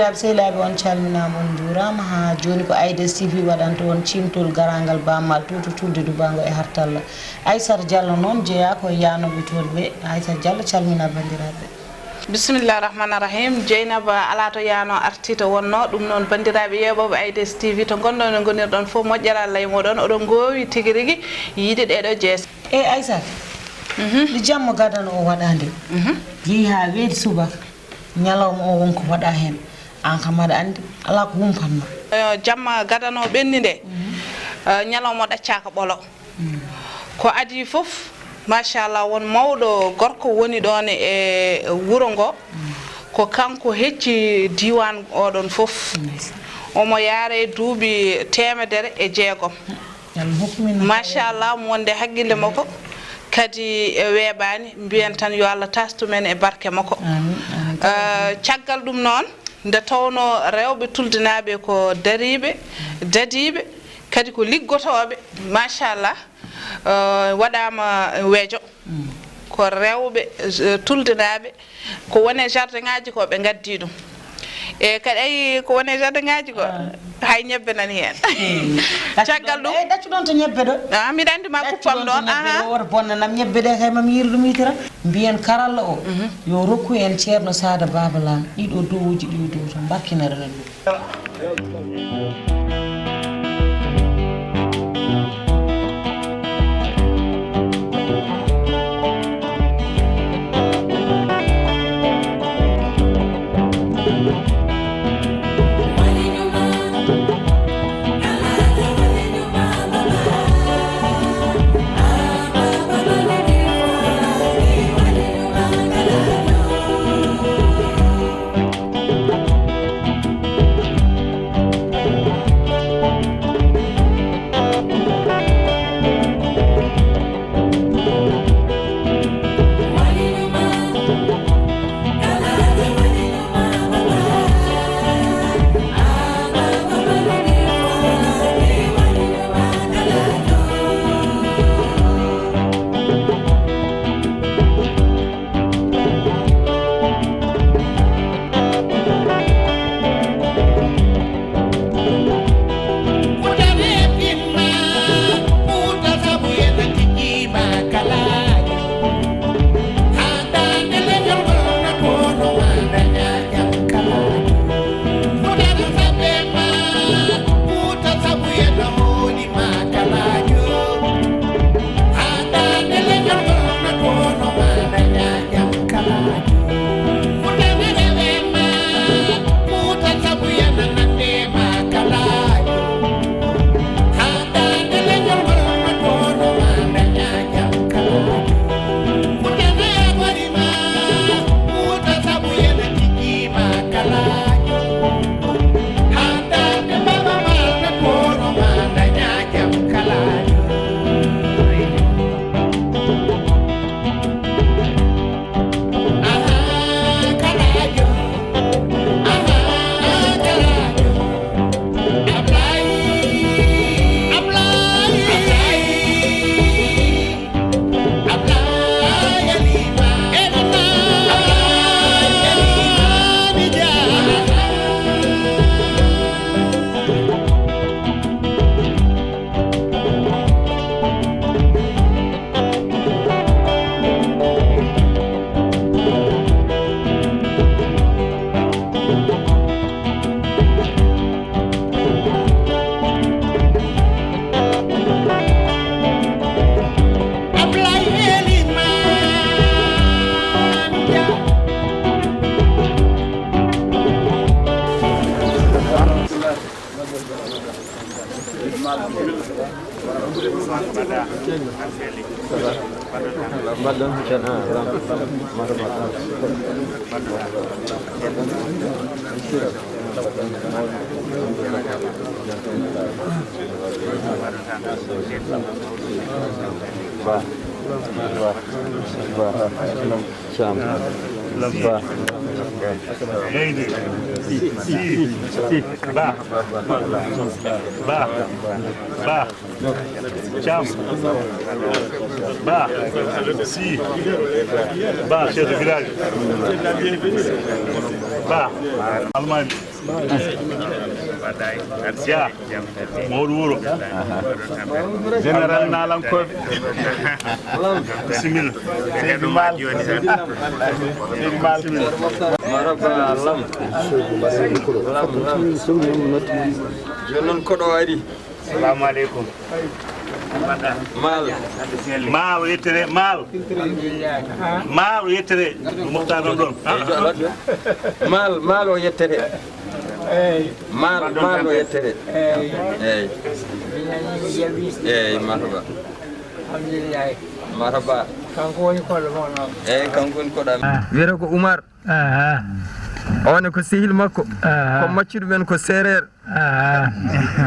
bandiraɓe sehilaɓe on calminama on juurama ha joni ko Aïda TV waɗanta on cimtol garangal bammal Rajo Tulde Dubbaango e Hartallo Aissata Diallo noon jeeya ko yanoɓe toon ɓe Aissata Diallo calmina bandiraɓe bismillah rahmani rahim Dieynaba ala to yano artita wonno ɗum noon bandiraɓe yeɓoɓe Aïda TV to gonɗon e gonirɗon fof moƴƴere Allah e moɗon oɗon gowi tigui rigui yiide ɗeɗo jees e Aissata ɗi jamma gadano o waɗande yeehi ha weedi subaka ñalawma o wonko waɗa hen an kam aɗa andi ala ko humpanno jamma gadano ɓenni nde ñalawma ɗaccaka ɓolo ko adi foof machallah won mawɗo gorko woni ɗon e wuro ngo ko kanko hecci diwan oɗon foof omo yaare duuɓi 106 machallah mo wonde haqqille makko kadi weeɓani mbiyen tan yo Allah tastu men e barke makko caggal ɗum noon nde tawno rewɓe tuldinaɓe ko dariɓe dadiɓe kadi ko liggotoɓe machallah waɗama weejo ko rewɓe tuldinaɓe ko wone jardin ngaji ko ɓe gaddi ɗum e kadi ayi ko wone jardin ngaji ko hay ñebbe nani hen caggal ɗum ɗaccu ɗon to ñebbe ɗo mbiɗa andi ma kuppam ɗon woto bonnanam ñebbe ɗe kay mami yiiru ɗum yitira mbiyen karalla o yo rokku en ceerno Sada Baba Lam ɗiɗo dowuji ɗi dow to bakkinarana ɗum Chef de village. Bah, Allemagne. Sia Mawɗo wuro général nalankoɓe bisimilla seydi mal maraba lam joni noon koɗo ari salamu aleykum mal yettere mal o yettere mofta ɗon ɗon mal o yettere mal o yettere eyyi marhaba marhaba kanko woni koɗo mo noon eyyi kanko woni koɗo wiyete ko Oumar on ko sehil makko ko maccuɗo men ko séréer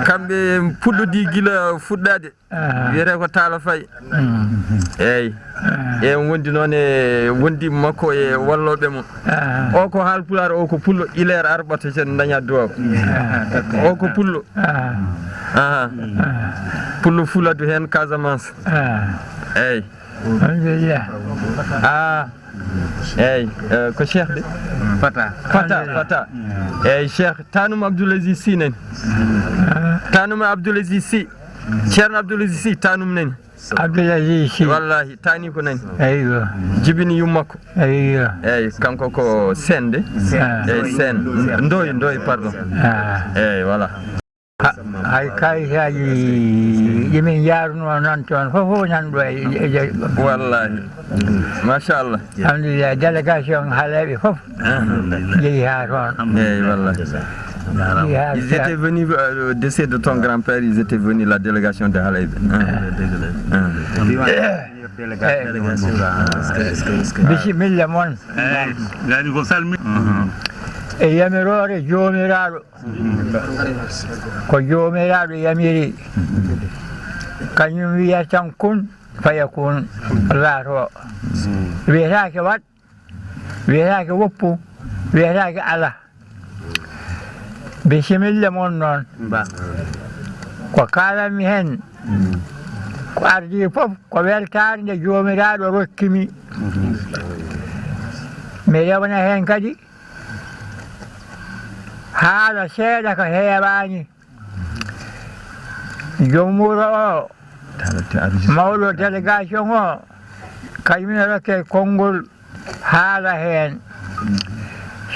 kamɓe puɗɗodi gila fuɗɗade wiyete ko Talla Faye eyyi on wondi noon e wondi makko e walloɓe mo o ko haalpulaar o ko pullo ileer arɓata sen daña duwaw o ko pullo pullo fuladu hen Casamance eyyi eyyi ko cheikh de fata eyyi cheikh tanum Abdoul Aziz Sy nani tanum Abdoul Aziz Sy ceerno Abdoul Aziz Sy tanum nani Abdoul Aziz Sy wallahi tani ko nani eyyo jibini yummakko eyyo eyyi kanko ko sen de eyyi sen ndoy pardon eyyi voilà hay kayitaji ɗimin jaruno noon toon fof nan ɗo wallahi machallah alhamdulillah délégation haaleɓe fof jeehi ha toon eyyi wallahi ils étaient venus au décès de ton grand-père, ils étaient venus la délégation de Halaybe. Bismillah mon. E yamirore jomiraɗo ko jomiraɗo yamiri kañum wiya tan kun fayakun laato wiyetake wat wiyetake woppu wiyetake ala bisimilla mon noon ko kalanmi hen ko ardi fof ko weltare nde jomiraɗo rokkimi mi rewna hen kadi haala seeɗa ko heeɓani joom wuro o mawɗo délégation o kañumne rokke konngol haala heen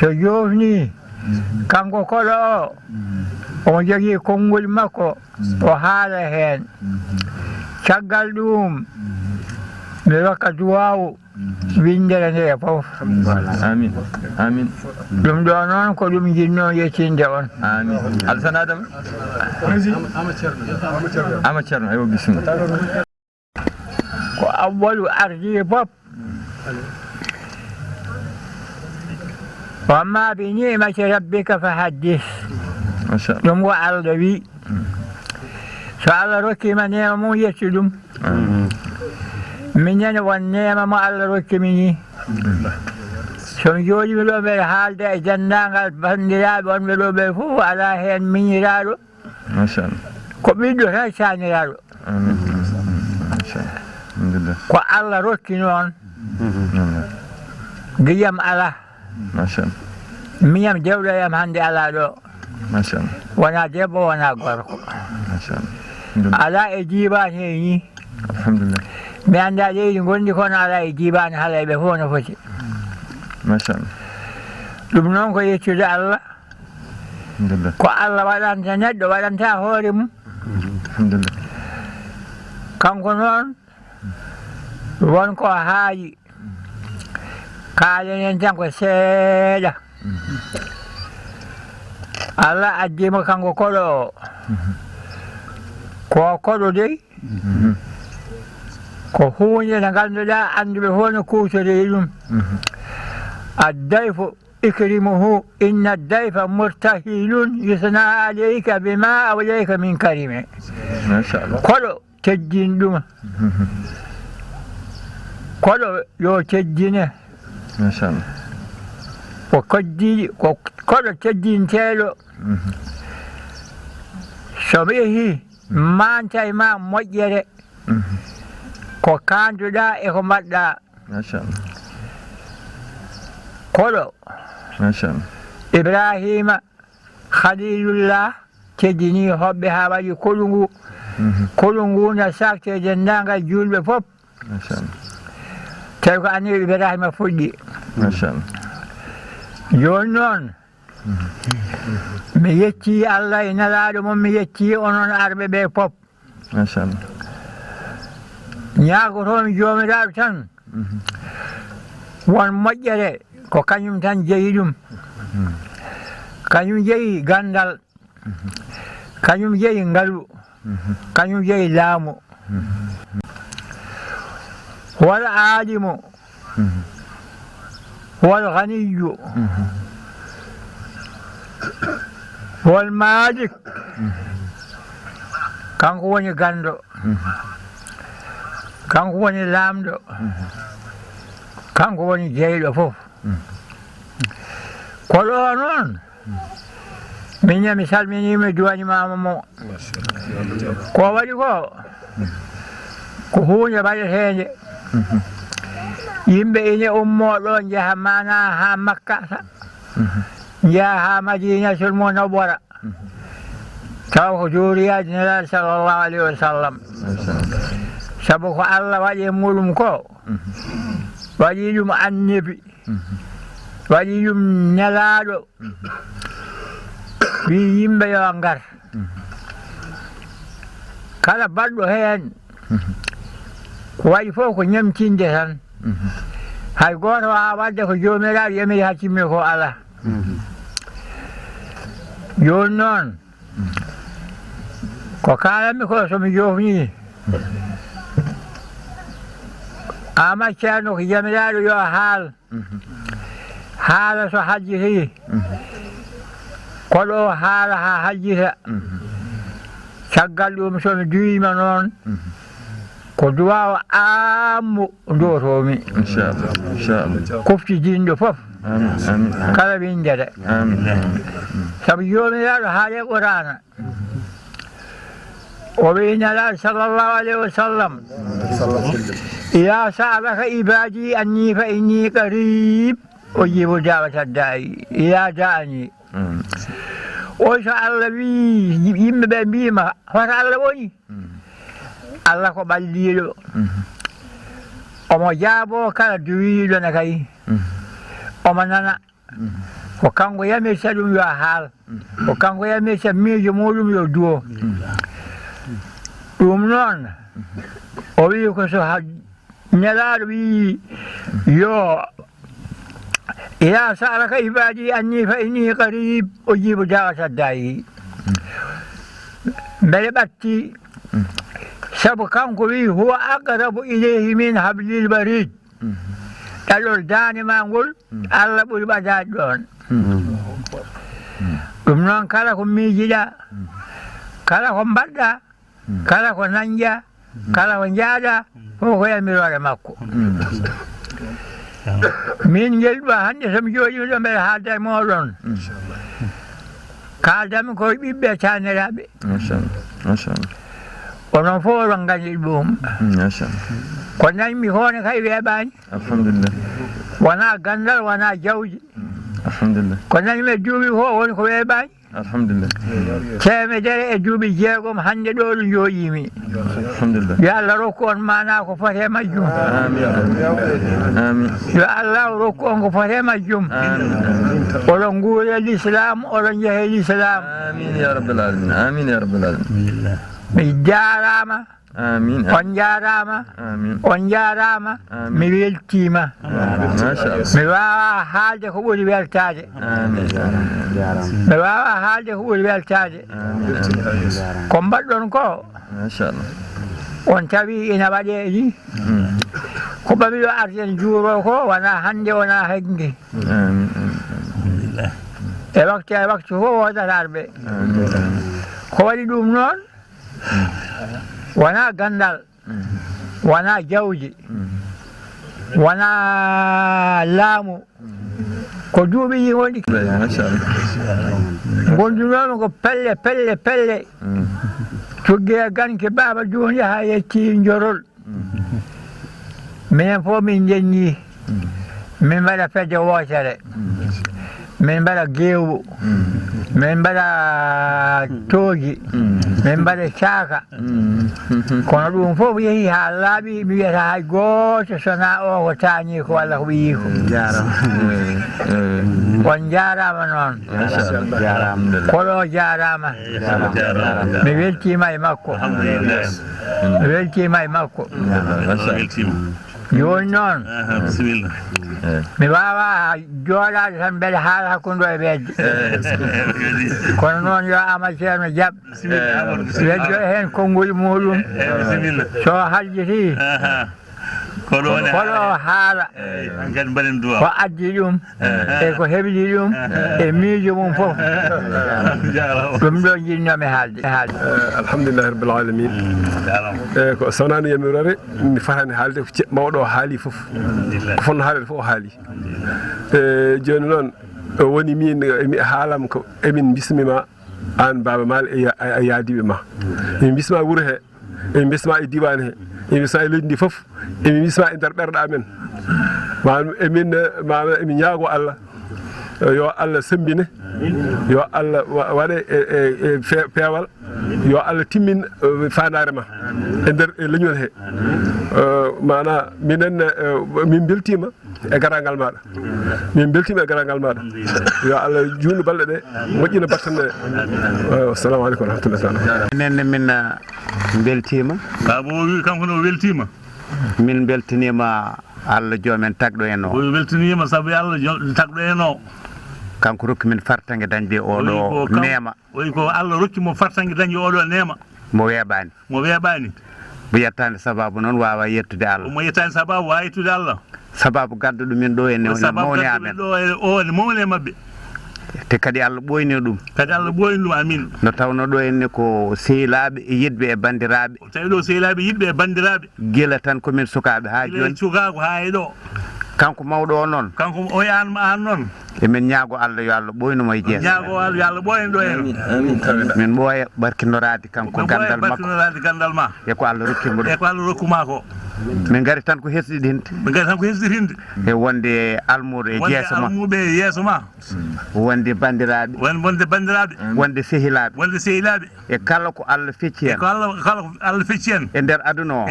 so jofni kanko koɗo o omo jogii konngol makko o haala heen caggal ɗum mi rokka duwawu windere nde fof amin amin ɗum ɗo noon ko ɗum jinno yettinde on amin Alassane Adama ama ceerno ayo bisimilla ko awwalu ardi fof wa amma bi ni'mati rabbika fa haddis ɗum ko Allah wi so Allah rokkima nema mum yetti ɗum min nene won nema mo Allah rokkimi ni somi jooɗimi ɗo mbeɗa haalda e denndangal bandiraɓe on ɓe ɗo ɓe fof ala heen miñiraɗo machallah ko ɓiɗɗo tan caniraɗo ko Allah rokki noon giyam ala machallah miyam dewɗo yam hannde ala ɗo machallah wona debbo wona gorko machallah ala e jibani he ni alhamdulillah mi annda leydi gonɗi kono ala e jibani halayɓe fof no foti machallah ɗum noon ko yettude Allah ko Allah waɗanta neɗɗo waɗanta hoore mum alhamdulillah kanko noon wonko haaji kaalenen tan ko seeɗa Allah addima kanko koɗo o ko koɗo dey ko hunde nde ngannduɗaa annduɓe fof no kuutori ɗum addayfu ikrimuhu inna addayfa murtahilun yusna aleyka bima awlayka min karime koɗo teddin ɗuma koɗo yo teddine ko koddiɗi ko koɗo teddinteɗo so yehi manta e ma moƴƴere ko kanduɗa e ko mbaɗɗa koɗo Ibrahima khalilullah teddini hoɓɓe ha waɗi kolungu na sakte dendagal julɓe fof tawi ko annabi ibrahima fuɗɗi joni noon mi yetti Allah e nelaɗo mum mi yetti onon arɓe ɓe fof ñagotomi jomiraɗo tan won moƴƴere ko kañum tan jeeyi ɗum kañum jeeyi gandal kañum jeeyi ngalu kañum jeeyi laamu wal aalimu wal ganiyu wal malik kanko woni gando kanko woni laamɗo kanko woni jeyɗo fof ko ɗo noon min mi salminima duwanimama mo ko waɗi ko hunde waɗetede yimɓe ine ummo ɗo jaaha mana ha makka jaaha ha madinatul munawwara taw ko juriyaji nelaɗo sallllahu alayhi wa sallam sabu ko Allah waɗi muɗum ko waɗi ɗum annabi waɗi ɗum nelaɗo wi yimɓe yo ngar kala baɗɗo hen ko waɗi fof ko ñamtinde tan hay goto wawa wadde ko jomiraɗo yamiri ha timmi ko ala joni noon ko kalanmi ko somi jofni ama ceerno ko jamiraɗo yo haala so hajjiti koɗo haala ha hajjita caggal ɗum somi duwima noon ko duwawa ammo dotomi kufti jinɗo fof kala windete saabu jomiraɗo haale qur'ana o wi nelaɗo sallllahu alayhi wa sallam ya sa'alaka ibadi anni fa inni qarib ujibu da'wata da'i ya da'ani o so Allah wi yimɓe ɓe mbima hoto Allah woni Allah ko ɓalliɗo omo jaabo kala duwiɗo ne kay omo nana ko kanko yamirta ɗum yo haal ko kanko yamirta miijo muɗum yo duwo ɗum noon o wi ko so nelaɗo wi yo ya sa'alaka ibadi anni fa inni qarib ujibu da'wata da'i beɗe ɓatti sabu kanko wi huwa aqrabu ilayhi min hablil barid ɗaɗol dande ma ngol Allah ɓuri ɓadade ɗon ɗum noon kala ko miijiɗa kala ko mbaɗɗa kala ko nanja kala ko jaaɗa fof ko yamirore makko min gelɗuwa hande somi jooɗi ɗo mbeɗa haalda e moɗon kaaldami koye ɓiɓɓe taniraɓe onon fof oɗon gandi ɗum ko nanmi hone kay weeɓani wona gandal wona jawdi ko nanmi e duuɓi fof woni ko weeɓani temedere e duuɓi jeegom hande ɗo ɗo jooɗimi yo Allah rokku on mana ko fote majjum yo Allah rokku on ko fote majjum oɗon guure l'islam oɗon jeehe l'islam amin ya rabbal alamin mi jarama on jarama on jarama mi weltima mi wawa haalde ko ɓuri weltade mi wawa haalde ko ɓuri weltade ko mbaɗɗon ko on tawi ina waɗe ni ko ɓamiɗo arten juuro ko wona hande wona hengue e waktu fof wodata arɓe ko waɗi ɗum noon wona gandal wona jawdi wona laamu ko duuɓi ɗi woni gondunomi ko pelle tugge ganke baba joni ha yetti jorol minen fof min jenni min mbaɗa fedde wotere min mbaɗa geewu min mbaɗa tooji min mbaɗa caaka kono ɗum fof yehi ha laaɓi mi wiyata hay gooto sona o ko taani ko walla ko ɓe yii ko on jaarama noon koɗo jaarama mi weltima e makko mi weltima e makko joni noon mi wawa jooɗade tan mbeɗa haala hakkude e ɓeydde kono noon yo Amadou Ceerno Diaby weddo hen konngol muɗum so haljiti koɗo haala ko addi ɗum e ko heɓli ɗum e miijo mum fof ɗum ɗo jinnomi haalde alhamdulillahi rabbil alamin ko sonani yamirore mi fatani haalde ko mawɗo o haali fof ko fonno haalede fof o haali joni noon woni min mi haalam ko emin bismima an Baba Mal e yaadiɓe ma emin bisma wuuro he emin bisma e diwan he emin bisma e leydi ndi fof emin bisma e nder ɓerɗe amen emin ñaago Allah yo Allah sembine yo Allah waɗe e peewal yo Allah timmin fandare ma e nder leñol he mana minen min beltima e garangal maɗa min beltima e garangal maɗa yo Allah juutnu balɗe ɗe moƴƴina battane assalamu aleykum wa rahmatullah minen min beltima Baba wi kanko no weltima min beltanima Allah joomen tagɗo en o weltanima saabu Allah tagɗo en o kanko rokki min fartange dañde oɗo neema oyi ko Allah rokki mo fartange dañde oɗo neema mo weeɓani mo yettande sababu noon wawa yettude Allah mo yettani sababu wawa yettude Allah sababu gaddo ɗumen ɗo ene mawni amen o ene mawni e mabɓe te kadi Allah ɓoyni ɗum amin no tawno ɗo henne ko sehilaɓe e yidɓe e bandiraɓe tawi ɗo sehilaɓe yidɓe e bandiraɓe guila tan komin sukaɓe ha joni cukako ha e ɗo kanko mawɗo o noon kanko o yanma an noon emin ñaago Allah yo Allah ɓoynumo e jees ñaago Allah yo Allah ɓoyno ɗo en min ɓooya barkinorade kanko gandal makko barkinorade gandal ma e ko Allah rokkimo ɗum e ko Allah rokkuma ko min gari tan ko hesɗiɗinde e wonde almuɗo e jeeso ma almuɓe e yeeso ma wonde bandiraɓe wonde sehilaɓe e kala ko Allah fecci en kala ko Allah fecci en e nder aduna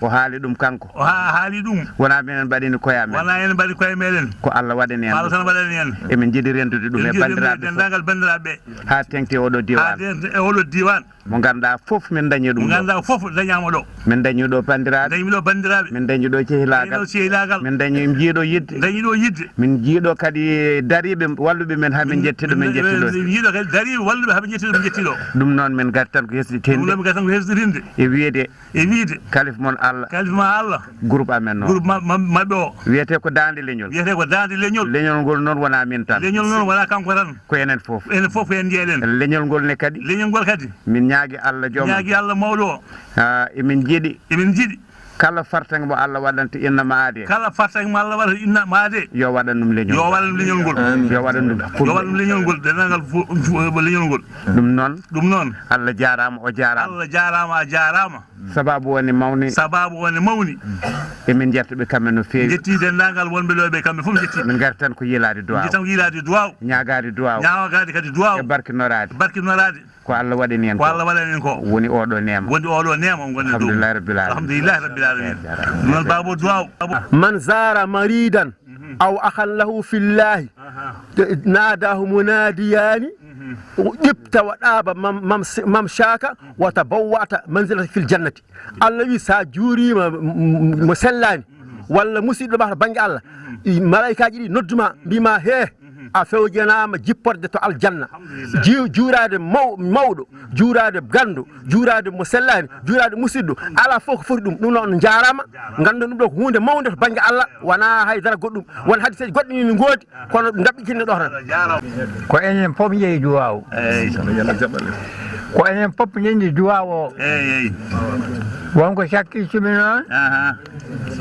o haali ɗum kanko o haali ɗum wona minen mbaɗini koye amen wona en mbaɗi koye meɗen ko Allah waɗani en Allah tan waɗani en emin jiiɗi rendude ɗum e bandiraɓe dendagal bandiraɓe ha tengti oɗo diwan mo ganduɗa fof min dañi ɗum dañama ɗo min dañi ɗo bandiraɓe min dañi ɗo cehilagal min dañi jiiɗo yidde min jiiɗo kadi dariɓe walluɓe men ha min jetti ɗo min jetti ɗo ɗum noon min gari tan ko hesɗitinde e wiide kalif mon Allah groupe amen noon groupe mabɓe o wiyete ko dande leñol leñol ngol noon wona min tan leñol noon wona kanko tan ko enen fof en jeeɗen leñol ngol ne kadi min ñaagui Allah joom ñaagui Allah mawɗo o emin jiiɗi kala fartange mo Allah waɗanta innama aade yo waɗanum leñol ngol dendagal leñol ngol ɗum noon Allah jarama o jarama a jarama sababu woni mawni emin jettoɓe kamɓe no feewi jetti dendagal wonɓe ɗo ɓe kamɓe fof jetti min gari tan ko yiilade duwaw ñagade kadi duwaw e barkinorade ko Allah waɗani en ko woni oɗo neema alhamdulillahi rabbil alamin non babo duwaw man zara maridan aw akhan lahu fillahi nadahu munadiyani ƴibta waɗaba mam shaka wata bawwata manzilata fil jannati Allah wi sa juurima mo sellani walla musidɗo ɓata banggue Allah malaikaji ɗi nodduma mbima he a fewjanama jipporde to aljanna juurade mawɗo juurade gandu juurade mo sellani juurade musidɗo ala fof ko foti ɗum noon jarama ganda ɗum ɗo ko hunde mawde to banggue Allah wona haydara goɗɗum won hadiseji goɗɗi ni goodi kono ɗaɓɓitinne ɗo tan ko enen fof jeeyi duwaw ko enen fof jendi duwaw o wonko sakkitimi noon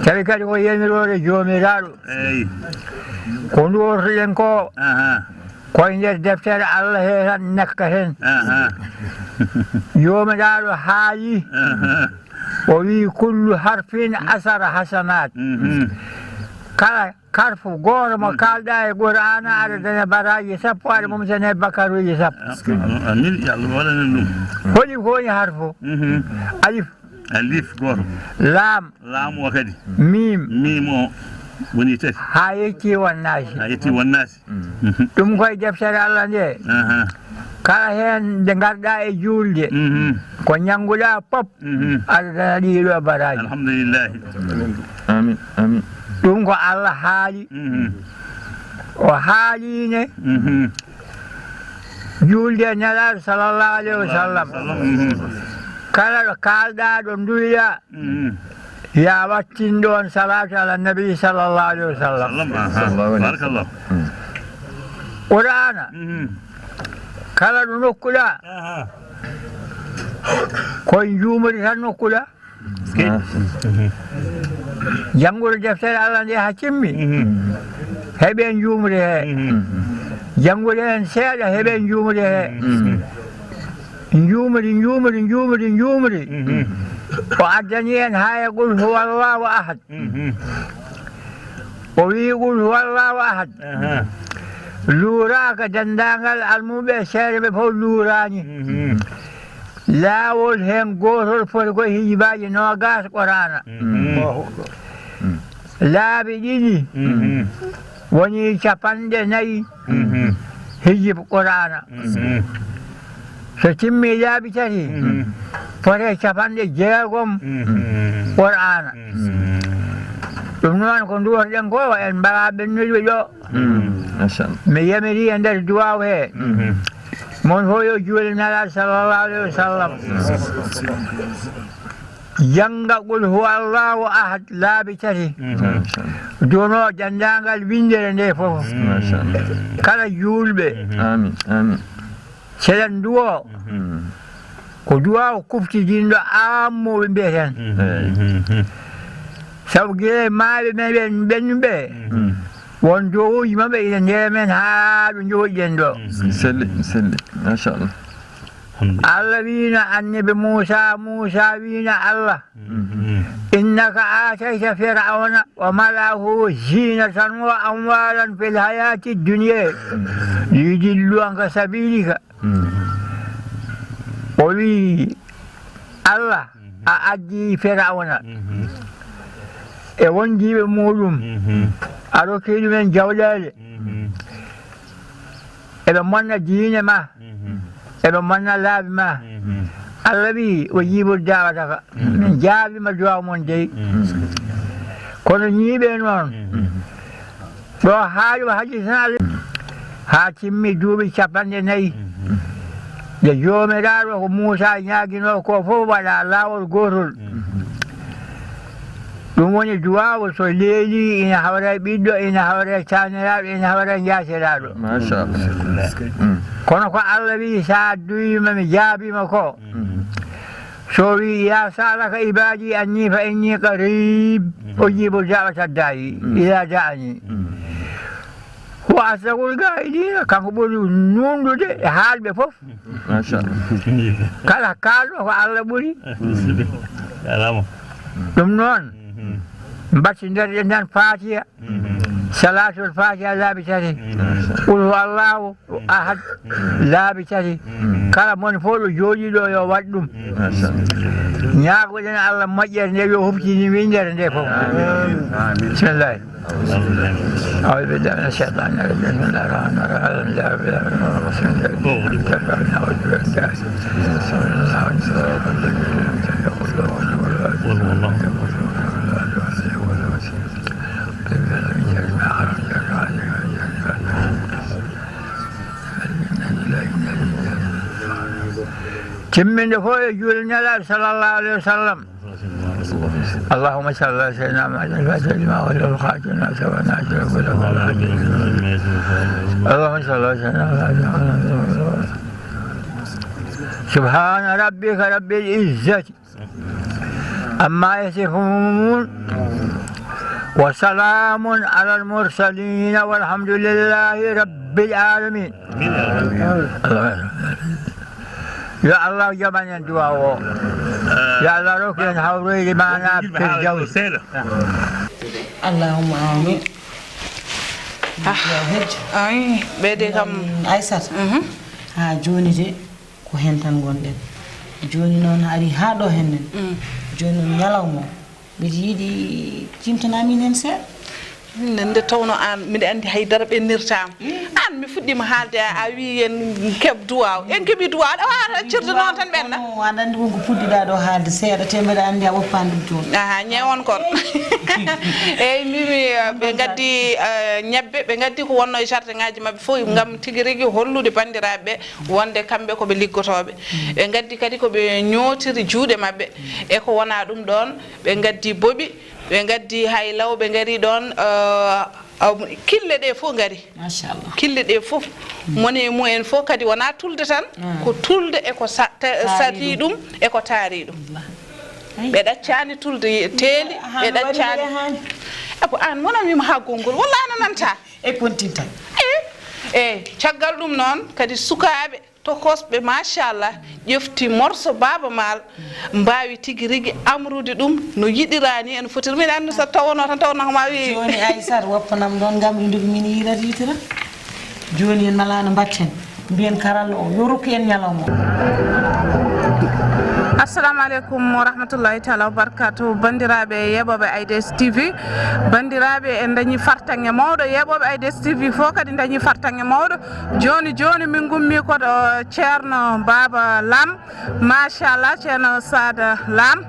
tawi kadi ko yemirode jomiraɗo ko duwotoɗen ko koye nder deftere Allah he tan nekka hen jomiɗaɗo haali o wi kullu harfin asara hasanat kala harfu goto mo kalɗa e qur'ana aɗa daña baraji sappo aɗa mumtane bakaruji sappo amin ya Allah wala ɗum hoɗi ko woni harfu alif alif goto lam o kadi mim o woni tati ha yetti wonnasi ɗum koye deftere Allah nde kala hen nde garɗa e julde ko ñanguɗa pop aɗa dana ɗiɗo baraji alhamdulillahi amin amin ɗum ko Allah haali o haaline julde nelaɗo sallallahu alayhi wa sallam kala ɗo kalɗa ɗo duyɗa ya wattin ɗon salatu ala nabi sallallahu alayhi wa sallam barakallah qur'ana kala ɗo nokkuɗa koye juumri tan nokkuɗa janngude deftere Allah nde ha cimmi heɓen juumri he janngude hen seeɗa heɓen juumri he juumri o addani en ha e qul huwallahu ahad o wi qul huwallahu ahad luuraka dendagal almuɓe seeɗa ɓe fof luurani laawol hen gotol foti koye hijibaji nogas qur'ana laabi ɗiɗi woni 4 hijib qur'ana so timmi laabi tati fote 60 qur'ana ɗum noon ko duwotoɗen ko en mbara ɓennuɗe ɗo mi yamiri e nder duwaw he mon fof yo juule nelaɗo sallallahu alayhi wa sallam janga qul huwa allahu ahad laabi tati jono jandagal windere nde fof kala julɓe seɗen duwo ko duwa kuftidinɗo ammoɓe mbiyeten sabu guila maaɓe meɗen ɓennuɓe won jowuji maɓɓe ina ndere men ha ɗo jooɗiɗen ɗo selli machallah Allah wina annabi Musa wina Allah innaka atayta fir'auna wa mala'ahu zinatan wa amwalan fil hayati dunya liyudillu anka sabilika o wi Allah a addi fir'auna e wondiɓe muɗum a rokki ɗumen jawɗele eɓe monna diine ma eɓe monna laabi ma Allah wi o jiibol dawataka min jaabima duwaw mon dey kono ñiiɓe noon ɗo haaɗima haji tan ha timmi duuɓi 4 nde joomiraɗo ko Moussa ñaguino ko fof waɗa laawol gotol ɗum woni duwawo so leeli ina hawre ɓiɗɗo ina hawre taniraɗo ina hawre jasiraɗo kono ko Allah wi sa duyima mi jaabima ko so wi ya salaka ibadi anni fa inni qarib ujibu da'wata da'i ila da'ani ko asagol gaydina kanko ɓuri nundude e haalɓe fof kala kalɗo ko Allah ɓuri ɗum noon mbattiderɗen tan fatiha salatul fatiha laabi tati qul huwa allahu ahad laabi tati kala moni fof ɗo jooɗiɗo yo waɗ ɗum ñaagoɗen Allah moƴƴere nde yo huftini windere nde fof bisimillahi أعوذ بالله من الشيطان الرجيم بسم الله الرحمن تمن فوق جولنا صلى الله عليه وسلم اللهم صل على سيدنا محمد الفاتح لما أغلق الخاتم الناس والناس اللهم صل على سيدنا محمد سبحان ربك رب العزة أما يصفون وسلام على المرسلين والحمد لله رب العالمين يا الله جمعنا الدعاء يا الله ركن حوري معنا في الجو اللهم آمين ay ɓeyde kam Aissata ha joni de ko hen tan gonɗen joni noon ari ha ɗo hennen joni noon ñalawma mbiɗa yiiɗi cimtanamin hen seeɗa nde tawno an mbiɗa andi haydara ɓennirtama an mi fuɗɗima haalde a wi en keeb duwaw en keeɓi duwaw ɗa wata cirde noon tan ɓenna aɗa andi wonko puɗɗiɗa ɗo haalde seeɗa te mbeɗa andi a woppani ɗum joni aha ñewon kon eyyi mimi ɓe gaddi ñebbe ɓe gaddi ko wonno e jardin ngaji mabɓe fof gam tigui rigui hollude bandiraɓeɓe wonde kamɓe koɓe liggotoɓe ɓe gaddi kadi koɓe ñootiri juuɗe mabɓe e ko wona ɗum ɗon ɓe gaddi booɓi ɓe gaddi hay law ɓe gari ɗon kille ɗe fof gari machallah kille ɗe fof moni e mumen fof kadi wona tulde tan ko tulde eko sati ɗum eko taari ɗum ɓe ɗaccani tulde teeli ɓe ɗaccani eko an wonamima ha gongol walla ana nanta e pontinta eyyi caggal ɗum noon kadi sukaɓe tokosɓe machallah ƴefti morso Baba Maal mbawi tigui rigui amrude ɗum no yiɗirani en fotiri min andi so tawono tan tawno koma wi joni Aissata woppanam ɗon gam indude min yiirat yitira joni en malano batten mbiyen karalla o yo rokku en ñalawma assalamu aleykum wa rahmatullahi taala wa barakatuh bandiraɓe yeɓoɓe AIDS TV bandiraɓe en dañi fartange mawɗo yeɓoɓe AIDS TV fof kadi dañi fartange mawɗo joni joni min gummi koɗo ceerno Baba Lam machallah ceerno Sada Lam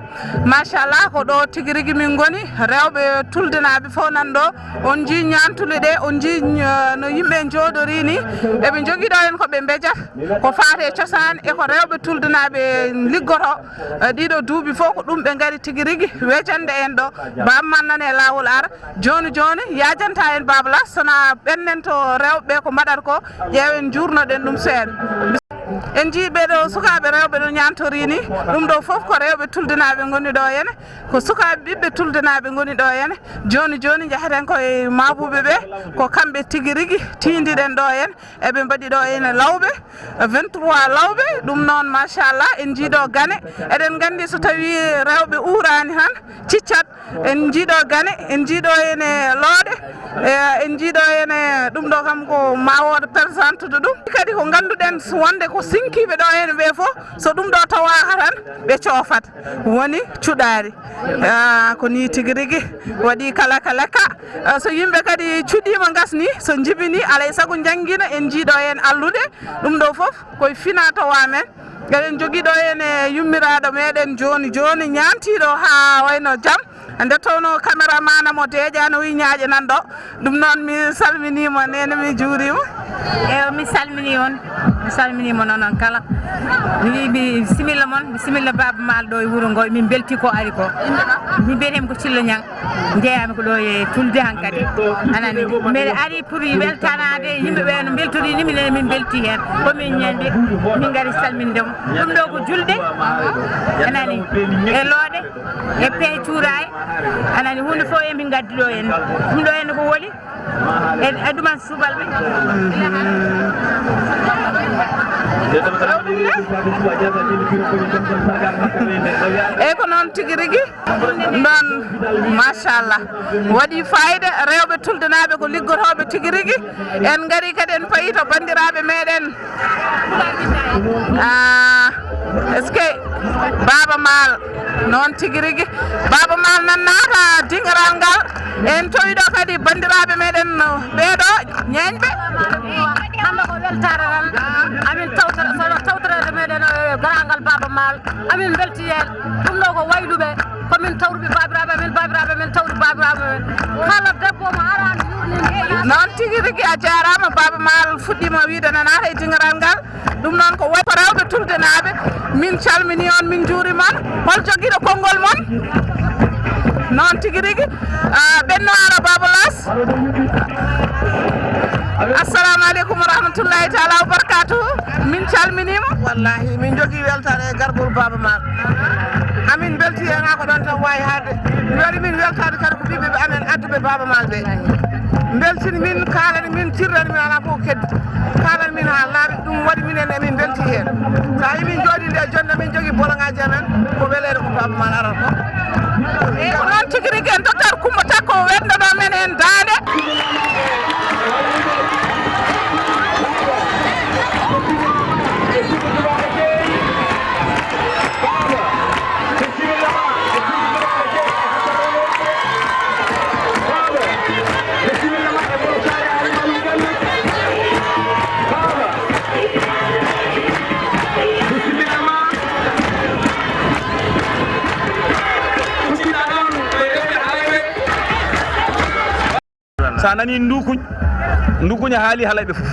machallah ko ɗo tigui rigui min goni rewɓe tuldenaɓe fof nan ɗo on ji ñantule ɗe on ji no yimɓe jooɗori ni eɓe jogui ɗo en koɓe beejat ko faate cosaan e ko rewɓe tuldenaɓe liggoto ɗiɗo duuɓi fof ko ɗum ɓe gari tigui rigui wejande en ɗo bamman nan e lawol ara joni joni yajanta en Baba Las sona ɓennen to rewɓe ko mbaɗata ko ƴeewen jurnoɗen ɗum seeɗa en jiiɓe ɗo sukaɓe rewɓe ɗo ñantori ni ɗum ɗo foof ko rewɓe tuldenaɓe goni ɗo henne ko sukaɓe ɓiɓɓe tuldenaɓe goni ɗo henne joni joni jahaten koye mabuɓe ɓe ko kamɓe tigui rigui tindiɗen ɗo hen eɓe mbaɗi ɗo ene lawɓe 23 lawɓe ɗum noon machallah en jiiɗo gane eɗen gandi so tawi rewɓe urani tan ciccat en jiiɗo gane en jiiɗo ene looɗe en jiiɗo ene ɗum ɗo kam ko ma woda présente de ɗum kadi ko ganduɗen wonde ko sinkiɓe ɗo hen ɓe fof so ɗum ɗo tawaka tan ɓe coofat woni cuɗari ko ni tigui rigui waɗi kala ka so yimɓe kadi cuɗima gasni so jibini alay saago jangguina en jiiɗo hen allude ɗum ɗo foof koye fina tawa men eɗen jogui ɗo ene yummiraɗo meɗen joni joni ñantiɗo ha wayno jaam nde tawno caméraman mo deeƴano wi ñaaƴe nan ɗo ɗum noon mi salminima nene mi juurima eyi mi salminima noon kala mi similla moon mi similla Baba Maal ɗo e wuuro ngo min belti ko ari ko mi mbiyetemi ko Thillo Niang jeeyami ko ɗo e Tulde hankkadi anani mbeɗa ari pour weltanade yimɓeɓe no beltori ni minene min belti hen komin ñande min gari salmindemo ɗum ɗo ko julde anani e looɗe e peeje cuuray anani hunde fof emin gaddi ɗo henna ɗum ɗo henna ko woni e ɗuman subalɓe eyyi ko noon tigui rigui ɗon machallah waɗi fayida rewɓe tuldenaɓe ko liggotoɓe tigui rigui en gari kadi en payi to bandiraɓe meɗen est ce que Baba Maal noon tigui rigui Baba Maal nan naata dingaral ngal en towiɗo kadi bandiraɓe meɗen ɓeeɗo ñeñɓe hande ko weltare tan amin tawtorede meɗen garangal Baba Maal amin belti hen ɗum ɗo ko wayluɓe komin tawruɓe babiraɓe men tawri babiraɓe men kala debbo mo arani yurni noon tigui rigui a jarama Baba Maal fuɗɗima wiide ne naata e dingaral ngal ɗum noon ko way ko rewɓe tuldenaɓe min calmini on min juurima on hol joguiɗo konngol moon noon tigui rigui ɓenno ara Baba Las assalamu aleykum wa rahmatullahi taala wa barakatuhu min calminima wallahi min jogui weltare e gargol Baba Maal amin belti hen ha ko ɗon tan wawi hadde mi waɗi min weltade kadi ko ɓiɓɓeɓe amen adduɓe Baba Maal ɓe beltini min kalani min tirrani min ala fof keddi kalani min ha laaɓi ɗum waɗi minen emin belti hen sa yi min jooɗi nde jonde min jogui bolongaji amen ko welede ko Baba Maal arata ko eyyi ko noon tigui rigui en docteur Coumba Takko weddoɗo men hen dande sa nani ndukuñ haali halayɓe fof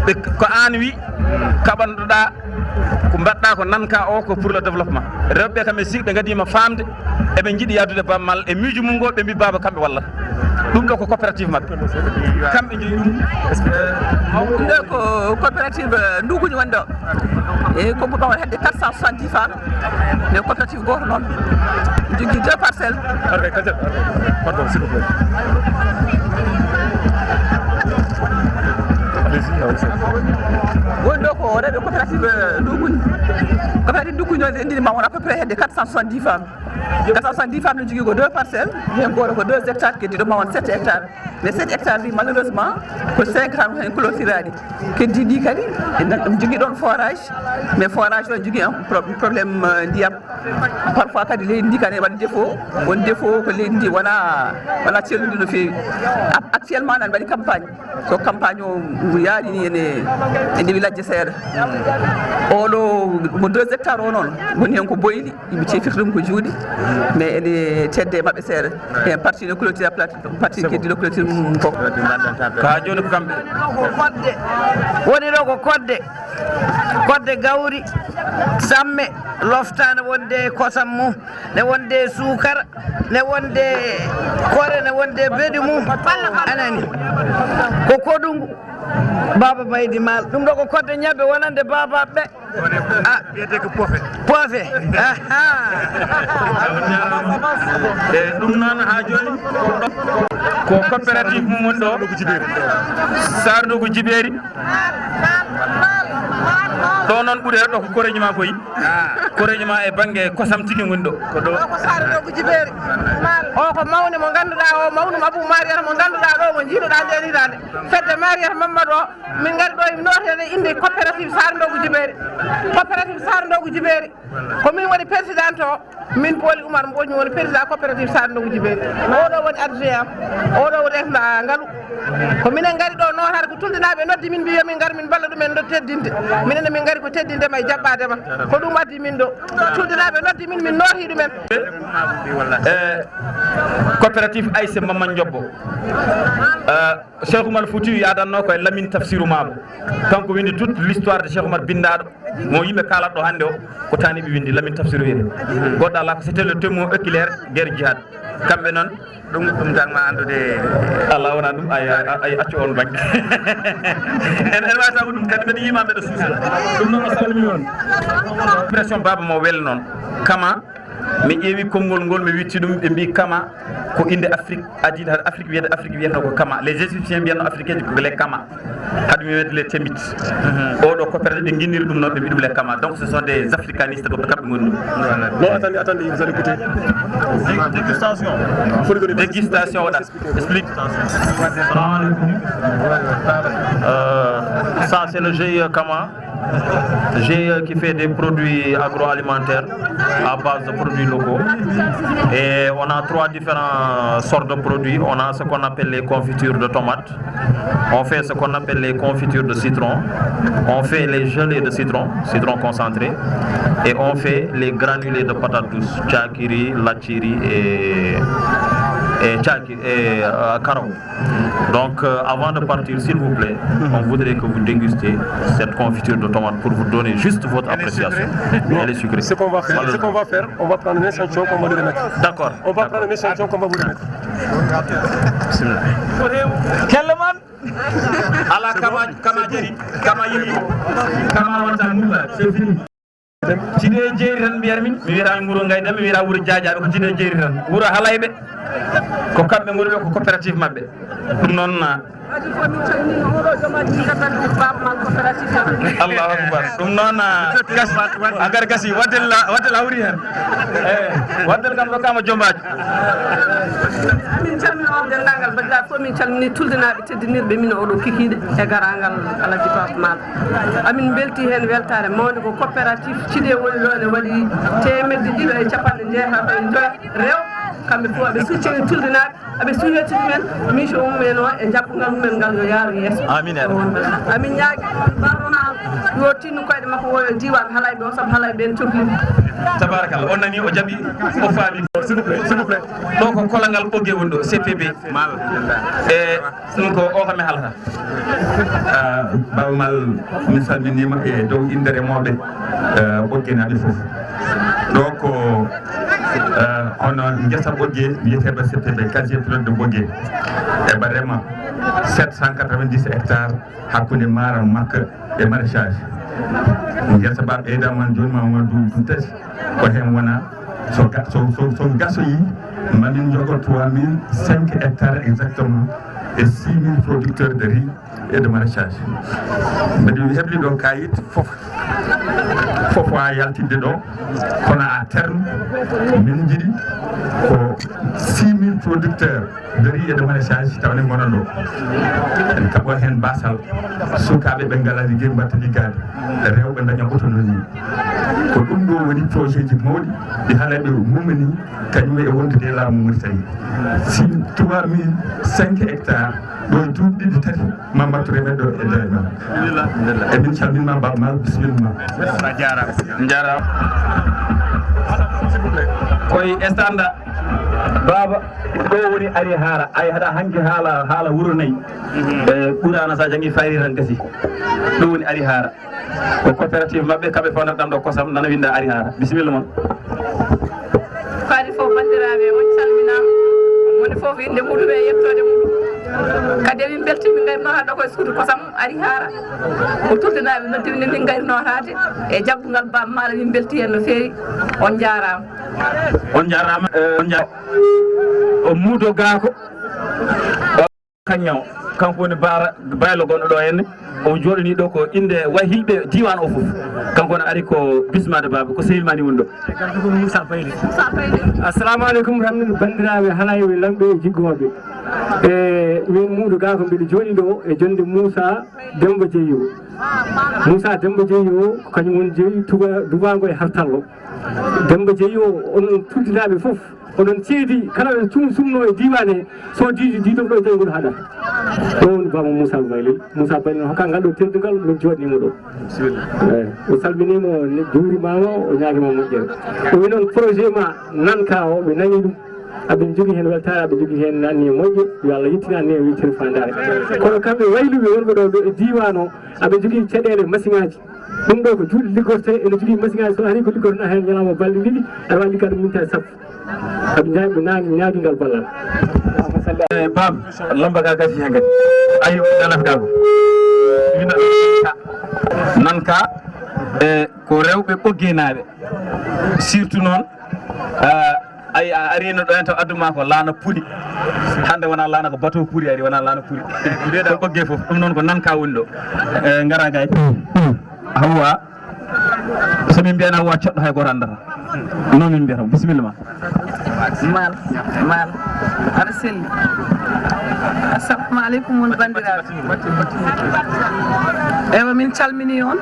ɓe ko an wi kaɓanɗoɗa ko mbaɗɗa ko nanka o ko pour le développement rewɓe kamɓe sigi ɓe gadima famde eɓe jiiɗi yaddude bammal e miijo mum ngo ɓe mbi baba kamɓe wallata ɗum ɗo ko coopérative mabɓe kamɓe jeeyi ɗum ɗo ko coopérative ndukuñ woni ɗo e ko mbuɗo hedde 470 femmes mais coopérative goto noon jogui 2 parcelles pardon s'il vous plaît woni ɗo ko rewɓe coopérative ndukuñ o ndini ma won à peu près hedde 470 femmes 470 femmes ne jogui ko 2 parcelles hen goto ko 2 hectares keddiɗo ma won 7 hectares mais 7 hectares ɗi malheureusement ko 5 hectares hen clôturadi keddi ɗi kadi ɗum jogui ɗon forage mais forage o jogui probléme ndiyam parfois kadi leydi ndi kadi waɗa défaut won défaut ko leydi ndi wona cellude no fewi actuellement nan mbaɗi campagne so campagne o yaari ni ene ndewi lajje seeɗa oɗo mo 2 hectares o noon woni hen ko boyli yimɓe cefirta ɗum ko juuɗe mais ene tedde mabɓe seeɗa e partie no clôture partie keddi no clôture mum fof ka joni ko kamɓe ko kodde woni ɗo ko kodde gawri samme loftane wonde kosam mum ne wonde sukara ne wonde kore ne wonde beɗi mum anani ko koɗungu baba maydi mal ɗum ɗo ko kodde ñebbe wonande babaɓe wiyete ko poofe e ɗum noon ha joni ko coopérative mum woni ɗo sardugu jibeeri ɗo noon ɓuuri ɗo ko koreji ma koyi koreji ma e banggue kosam tigi goni ɗo ko ɗo ko sardogu jibeeri o ko mawni mo ganduɗa o mawnum abou mariata mo ganduɗa ɗo mo jiiɗoɗa nden hitande fedde mariata mamadou o min gari ɗo e notene inde coopérative sardogu jibeeri coopérative sardogu jibeeri komin woni présidente o min Pooli Oumar Mbodj mi woni président coopérative sardogu jibeeri oɗo woni adjoint am oɗo woni ngalu ko minen gari ɗo notade ko tuldinaɓe noddi min mbi yomin gar min balla ɗumen ɗo teddinde minenne min gari ko teddindema e jaɓɓadema ko ɗum addi min ɗo tuldinaɓe noddi min nooti ɗumen coopérative Aïssé Maman Diobbo Cheikh Oumar Foutiyou yadanno koye Lamine Tafsirou Mabo kanko windi toute l'histoire de Cheikh Oumar bindaɗo mo yimɓe kalat ɗo hannde o ko taniɓe windi Lamine Tafsirou wiyete goɗɗo ala ko c'était le témoin oculaire guerre djihad kamɓe noon ɗum tagma andude Allah wona ɗum ay accu on bagge en wawi taw ɗum kadi mbeɗa yimaɓe ɗo suusa ɗum noon o salmini on pression baba mo wel noon kama mi ƴeewi konngol ngol mi witti ɗum ɓe mbi kama ko inde Afrique adide Afrique wiyata ko kama les égyptiens mbiyatno africain ji ko les kama haɗum wiyede les temites oɗo coopérative ɓe guinniri ɗum noon ɓe mbi ɗum les kama donc ce sont des africanistes ko kamɓe goni ɗum non attendez vous allez écouter dégustation waɗa explique ça c'est le GIE Kama GIE qui fait des produits agroalimentaires à base de produits locaux et on a 3 différentes sortes de produits. On a ce qu'on appelle les confitures de tomates, on fait ce qu'on appelle les confitures de citron, on fait les gelées de citron concentré et on fait les granulés de patates douces, tchakiri, lachiri et carreau. Donc avant de partir, s'il vous plaît, on voudrait que vous dégustiez cette confiture de tomate pour vous donner juste votre appréciation. Elle est sucrée. Ce qu'on va faire, on va prendre un échantillon qu'on va lui remettre. D'accord. On va prendre un échantillon qu'on va vous remettre. kelleman ala kama jeri kama yiri kama wonta mulla c'est fini cide jeeri tan mbiyatmi mi wiyata nguro ngayda mi wiyata wuro jaajaɓe ko cide jeeri tan wuro halayɓe ko kamɓe ngoni ɓe ko coopérative mabɓe ɗum noon allahu akbar ɗum noon agar gasi waddel hawri hen waddel kam ɗo kama jombaji min calmina on dendagal bandiraɓe fof min calmini tuldinaɓe teddinirɓe min oɗo kikiɗe e garagal Alaji Baba Mal amin belti hen weltare mawde ko coopérative ciɗe woni ɗo ne waɗi 150 rew kamɓe fof aɓe succini tuldinaɓe aɓe suheti ɗumen mission mumen o e jabbugal mumen ngal yo yaaru yesso amin ñaagui Baba Mal yo tinnu koyɗe makko woyo diwan halayɓe o saabu halayɓe en cohli tabarakallah on nani o jaaɓi o faami s'il vous plaît ɗo ko kolagal ɓogge woni ɗo CPB e ɗum ko o kami halata bawmal mi salminima e dow inde remoɓe ɓoggenaɓe fof ɗo ko hono guesa ɓogge wiyeteɓe CPB casier pilote de ɓogge eɓe rema 790 hectares hakkude maaro makka e maraîchage guesa ba ɓeydama joni ma wona duuɓi tati ko hen wona so gasoyi mamin jogo 3005 hectares exactement et 6000 producteurs de riz et de maraîchage mbeɗe heɓli ɗo kayit fof wa yaltidde ɗo kono à terme min jiiɗi ko 6000 producteurs de riz et de maraîchage tawne gona ɗo en kaɓo hen basal sukaɓe ɓe ngala ligguey mbatta liggade rewɓe daña autonomie ko ɗum ɗo woni projet ji mawɗi ɗi haalaɓe mumani kañum e wondude laamu Mauritanie 3005 hectares ɗo duuɓi ɗiɗi tati ma mbattu remeɗo e nder men emin calminma babmal bisimilla jarama koye estanda baba ɗo woni ari haala ay haɗa hanki haala wuuro nayyi e ɓurana sa jangui fayri tan gasi ɗo woni ari haala ko coopérative mabɓe kamɓe fawnatam ɗo kosam nana winda ari haala bisimilla moon faadi fof bandiraɓe on calminama woni fof inde muɗum e yettode muɗum kadi emin beltimi garino haɗo koye suudu kosam ari haara ko tuldinaɓe noddimi min garino haade e jaggugal bam maɗa min belti hen no feewi on jarama o muudo gaako kañaw kanko woni baylo gonɗo ɗo henne o joɗani ɗo ko inde way hilɓe diwan o foof kanko ne ari ko bismade baba ko sehilmani woni ɗo Moussa Bayli assalamu aleykum tan bandiraɓe halayɓe lamɓe e jiggoɓe e min muudo gaako mbiɗa jooɗi ɗo e jonde Moussa Demba Jeeyo ko kañum woni jeeyi Dubbaango e Hartallo Demba Jeeyo onon tuddinaɓe foof onon ceedi kala ɓe sumno e diwan he so diɗom ɗo jeyngol haɗata ɗo woni baba Moussa Bayli hokka ngal ɗo teddugal min joɗnimo ɗo o salminima o juurimama o ñaguima moƴƴere o wi noon projet ma nanka o ɓe nani ɗum aɓe jogui hen weltare aɓe jogui hen nanni moƴƴo yo Allah yettinani e wittere fandare kono kamɓe wayluɓe wonɓe ɗo e diwan o aɓe jogui caɗele machine aji ɗum ɗo ko juuɗe liggorte ene jogui machine aji so ari ko liggortoɗa hen ñalawma balɗe ɗiɗi aɗa wawi liggade minute sappo aɓe jaɓe ñaaguingal ballal bab lamba ka gasi hen kadi ayi ɗalaf gago nanka e ko rewɓe ɓoggenaɓe surtout noon ay a arino ɗo hen taw adduma ko laana puuɗi hande wona laana ko bateau puuri ari wona laana puuri ko ɓogge foof ɗum noon ko nanka woni ɗo gara gay Hawa somin mbiyana Hawa coɗɗo hay goto andata noon min mbiyata bisimilla ma mal aɗa selli assalamu aleykum won bandiraɓe ewa min calmini on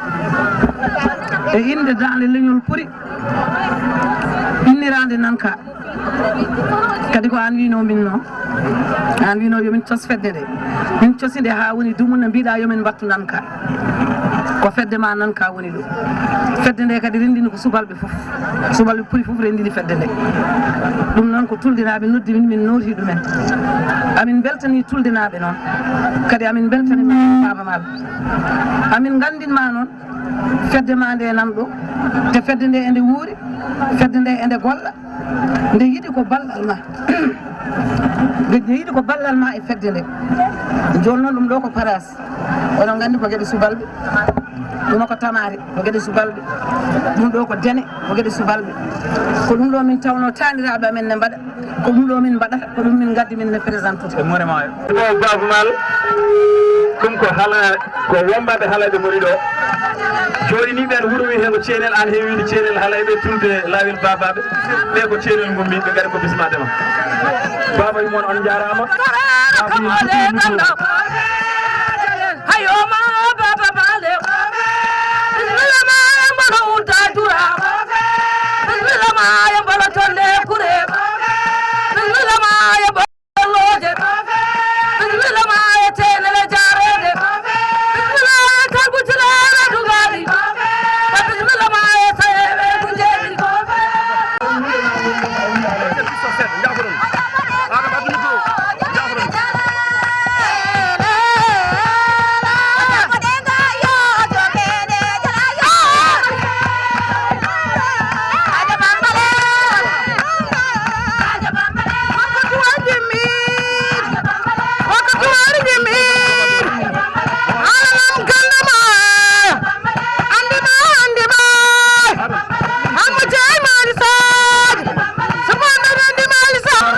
e inde dande leñol puri innirande nanka kadi ko an wino min noon an wino yomin cos fedde nde min coside ha woni dumuna mbiɗa yomin mbattu nanka ko fedde ma nanka woni ɗo fedde nde kadi rendini ko subalɓe foof subalɓe puri foof rendini fedde nde ɗum noon ko tuldinaɓe noddi min noti ɗumen amin beltani tuldinaɓe noon kadi amin beltanima baba maɓe amin gandinma noon fedde ma nde nan ɗo te fedde nde ende wuuri fedde nde ende golla nde yiiɗi ko ballal ma nde yiiɗi ko ballal ma e fedde nde joni noon ɗum ɗo ko paras onon gandi ko gueɗe subalɓe ɗum ko tamari ko gueɗe subalɓe ɗum ɗo ko dene ko gueɗe subalɓe ko ɗum ɗo min tawno taniraɓe amen ne mbaɗa ko ɗum ɗo min mbaɗata ko ɗum min gaddi min ne présentude monemayo babumal ɗum ko haala ko wombaɓe haalade moni ɗo joɗiniɓe en wuuro wi hen ko ceenel an heewide ceenel haalayɓe tulde laawel babaɓe ɓe ko ceenel gummi ɓe gari ko bismadema baba mon on jarama hayoma baba bale bismillah ma yambala ulta dura bismillah ma yambala tolle kure bismillah ma yambala loje bismillah ma yetenele jarede bismillah kalbutila dugari bismillah ma yetebe kujeri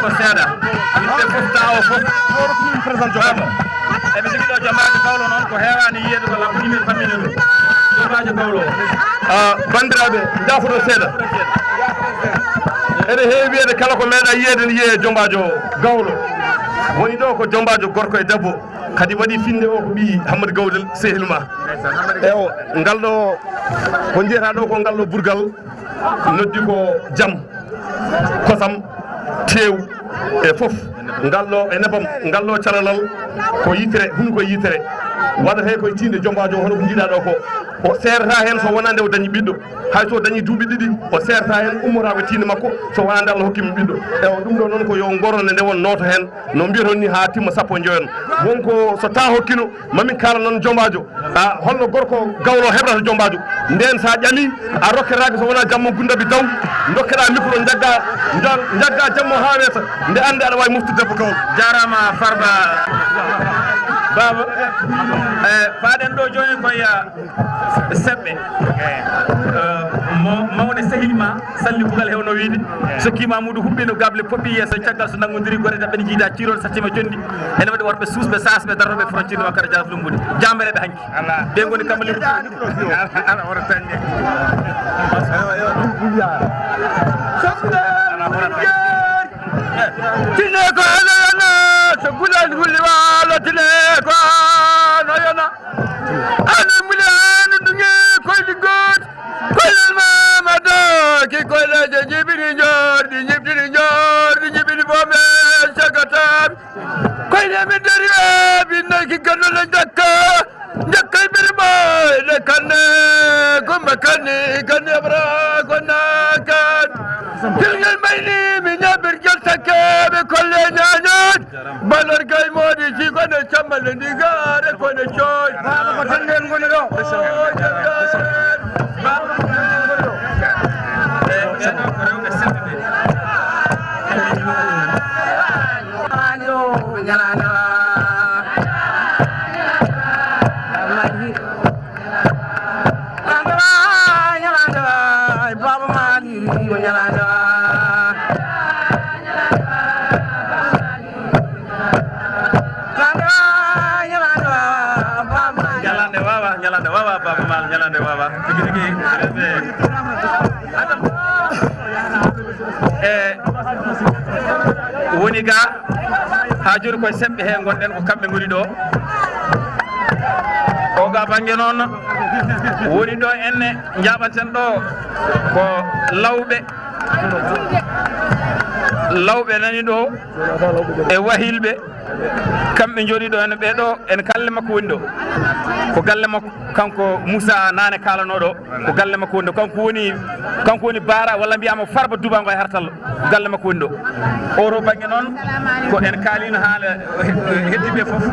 ko seeɗa yimɓe fof tawo fof baba eɓe jogui ɗo jombajo gawlo noon ko hewani yiyede ko lambo yimɓe fammine ɗum jombajo gawlo bandiraɓe jafoto seeɗa ene heewi wiyede kala ko meeɗa yiyede ne yiiye jombajo gawlo woni ɗo ko jombajo gorko e debbo kadi waɗi finde o ko ɓi Hammadou Gawdel sehil ma ewo ngal ɗo ko jiyata ɗo ko ngal ɗo burgal noddi ko jaam kosam tew e fof ngal ɗo e nebam ngal ɗo calalal ko yitere hunde koye yitere waɗata koye tinde jombajo hono ko jiiɗa ɗo ko o serata hen so wona nde o dañi ɓiɗɗo hay so dañi duuɓi ɗiɗi o serata hen ummota ko tinde makko so wona nde Allah hokkimo ɓiɗɗo ewo ɗum ɗo noon ko yo gorone nde won noto hen no mbiyaton ni ha timma sappo e joyon wonko so ta hokkino mamin kala noon jombajo holno gorko gawlo heɓrata jombajo nden sa ƴami a rokketake so wona jamma gundabi daw dokkeɗa micro jagga jamma ha weesa nde ande aɗa wawi moftude debbo gawlo jarama Farba baba faɗen ɗo joni koye seɓɓe mawɗe sehil ma salli bugal hewno wiide sokkima muɗum huɓɓino gable poppi yeeso caggal so nanggodiri gore daɓɓe ne jiida cirode sattima condi ene waɗi worɓe susɓe sasɓe daroɓe frontiére wakkata jas lumbude jambereɓe hanki ɓe goni kamali tine ko eloyona so gulal gulli walo tine ko noyona ana mulano dunge koyɗi goot koylel mamado ki koyleje jibini jordi jibini boɓe sagataɓe koyle mi dari binne ki gandole jakka birma le kanne gomba kanne abra konna kan tilgel mayni mi ñabir gel sakkeɓe kolle ñañon balor gay modi ci kone cammale ndigare kone coy baba ko tan nden goni ɗo ñalande wawa tigi tigi woni ga ha joni koye semɓe he gonɗen ko kamɓe goni ɗo o ga banggue noon woni ɗo enne jaɓaten ɗo ko lawɓe nani ɗo e wahilɓe kamɓe jooɗi ɗo ene ɓeɗo en galle makko woni ɗo ko galle makko kanko Moussa nane kalanoɗo ko galle makko woni ɗo kanko woni Bara walla mbiyama Farba Dubbaango e Hartallo galle makko woni ɗo oto banggue noon ko en kalino haala heddiɓe foof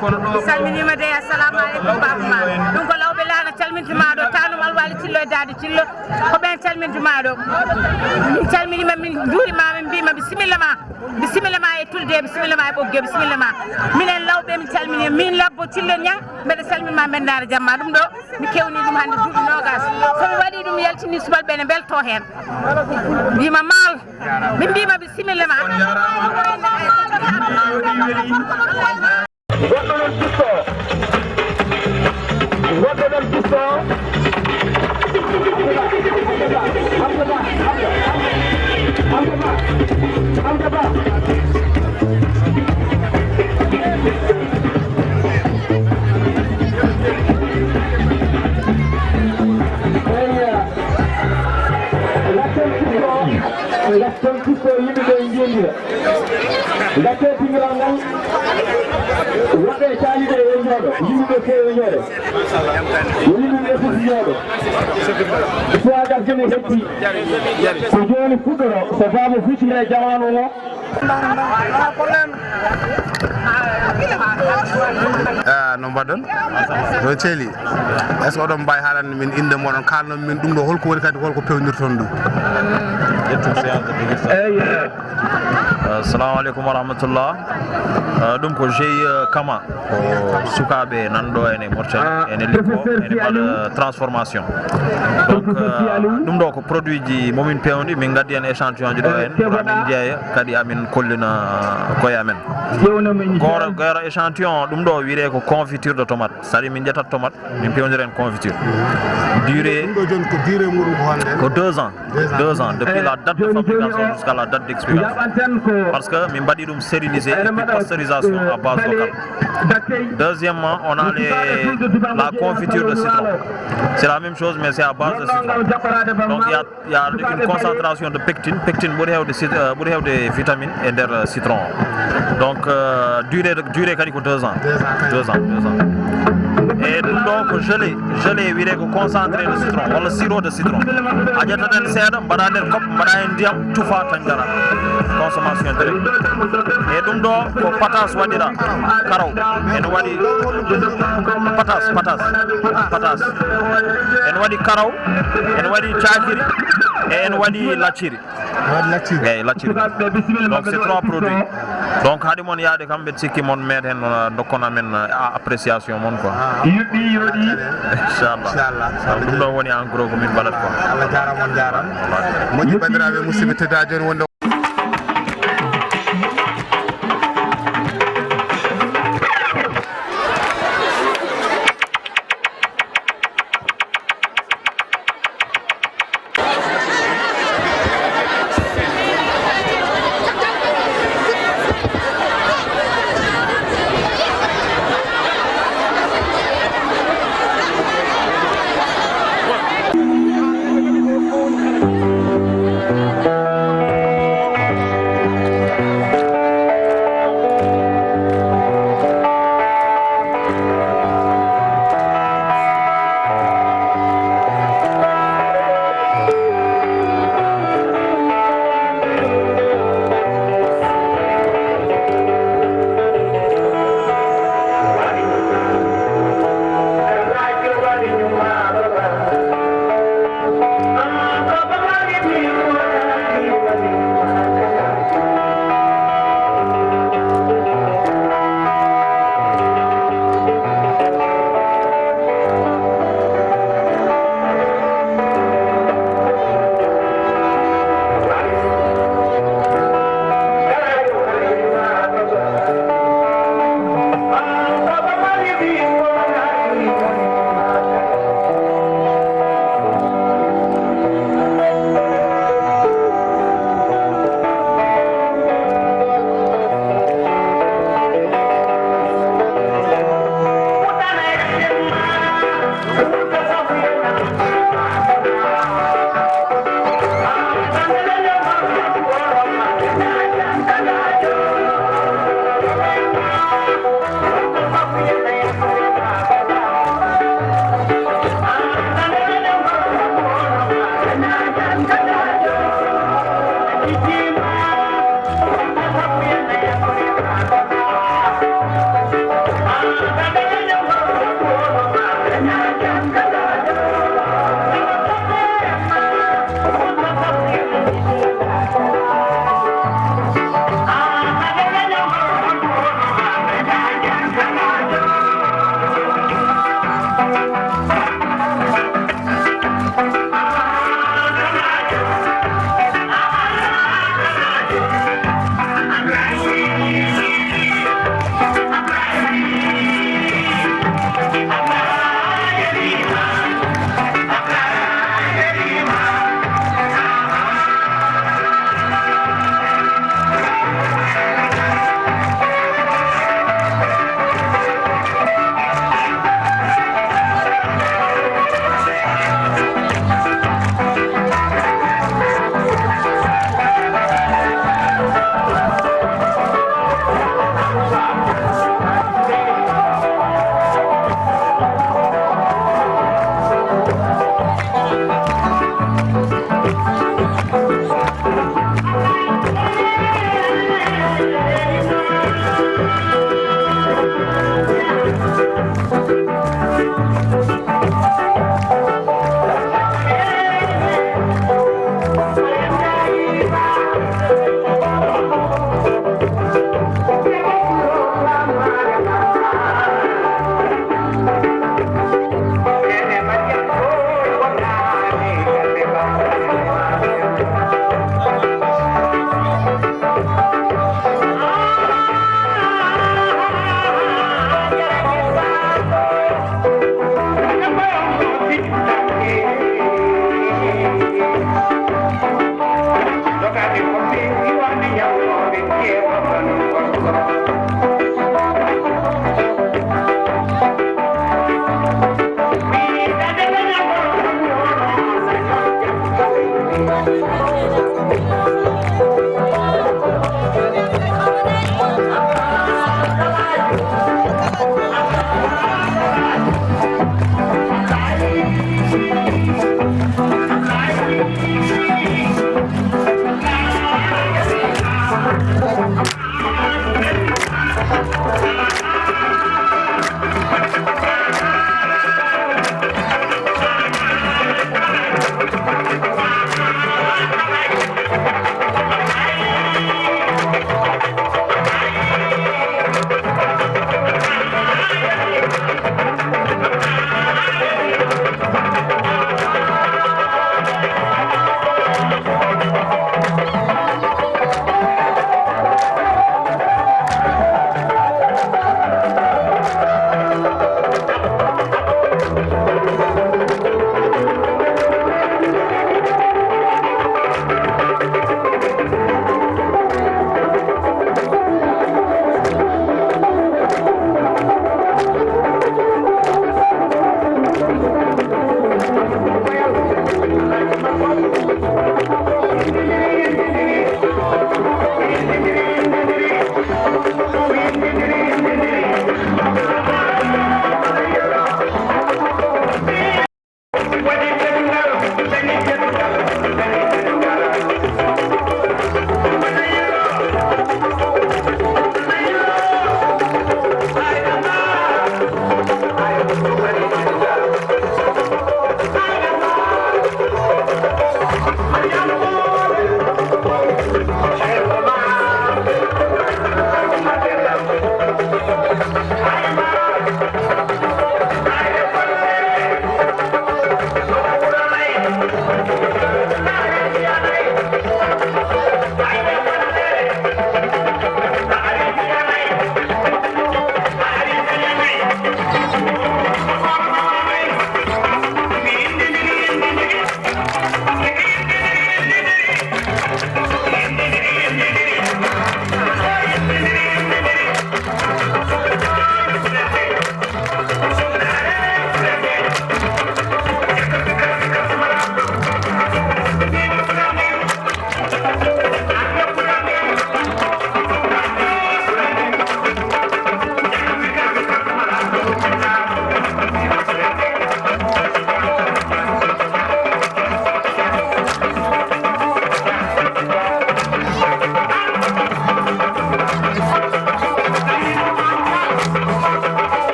kono ɗo salminima de assalamu aleykum baba ma ɗum ko lawɓe laana calmintima ɗo tanum alwali cillo e dade cillo ko ɓen calmintima ɗo min calminima min juurima min mbima bisimilla ma e tulde bisimilla ma e ɓoggue bisimilla ma minen lawɓe min calmini min labbo cillo ñang mbeɗa salminima bendare jamma ɗum ɗo mi kewni ɗum hande duuɓi nogas somi waɗi ɗum yaltini subalɓe ne belto hen mbima maal min mbima bisimilla ma goɗɗo ɗon pisto gatton pisto yimɓe ɓe jendira gatte tingiral ngal woɓɓe calide e ñooɗo yimɓeɓe kewi ñoode yimɓeɓe fof ñooɗo soagas joni heddi so joni fuɗɗoro so baba fuccire jamanu o no mbaɗon no ceeli est ce que oɗon mbawi haalande min inde moɗon kalnon min ɗum ɗo holko woni kadi holko pewnirton ɗum eyyi assalamu aleykum wa rahmatullah ɗum ko jeyi kama ko sukaɓe nanɗo ene Mauritanie ene liggo ene mbaɗa transformation donc ɗum ɗo ko produit ji momin pewdi min gaddi hen échantillon ji ɗo hen pour amin jeeya kadi amin kollina koye amen goro échantillon ɗum ɗo wiyete ko confiture de tomate c'est à dire min ƴettat tomate min pewdira hen confiture durée ko 2 ans 2 ans depuis la date de fabrication jusqu'à la date d'expiration parce que min mbaɗi ɗum stérilisé et puis pasteurisation à base locale. Deuxièmement, on a la confiture de citron. C'est la même chose mais c'est à base de citron. Donc il y a une concentration de pectine. Pectine ɓuri hewde vitamine et der citron. Donc durée kadi ko 2 ans. 2 ans. Et ɗum ɗo ko gelé wiyete ko concentré de citron walla sirop de citron. A ƴettata hen seeɗa mbaɗa nder koppe mbaɗa hen ndiyam tufa tan jara consommation direct. Et ɗum ɗo ko patas waɗira karaw ene waɗi patas ene waɗi karaw ene waɗi cakiri et ene waɗi lacciri eyyi lacciri donc c'est 3 produits donc haɗi moon yaade kamɓe sikki moon meeɗa hen dokkon amen appréciation moon quoi inchallah ɗum ɗo woni en gros ko min mbaɗat quoi Allah jarama on jarama moƴƴi bandiraɓe musidɓe tedda joni wonde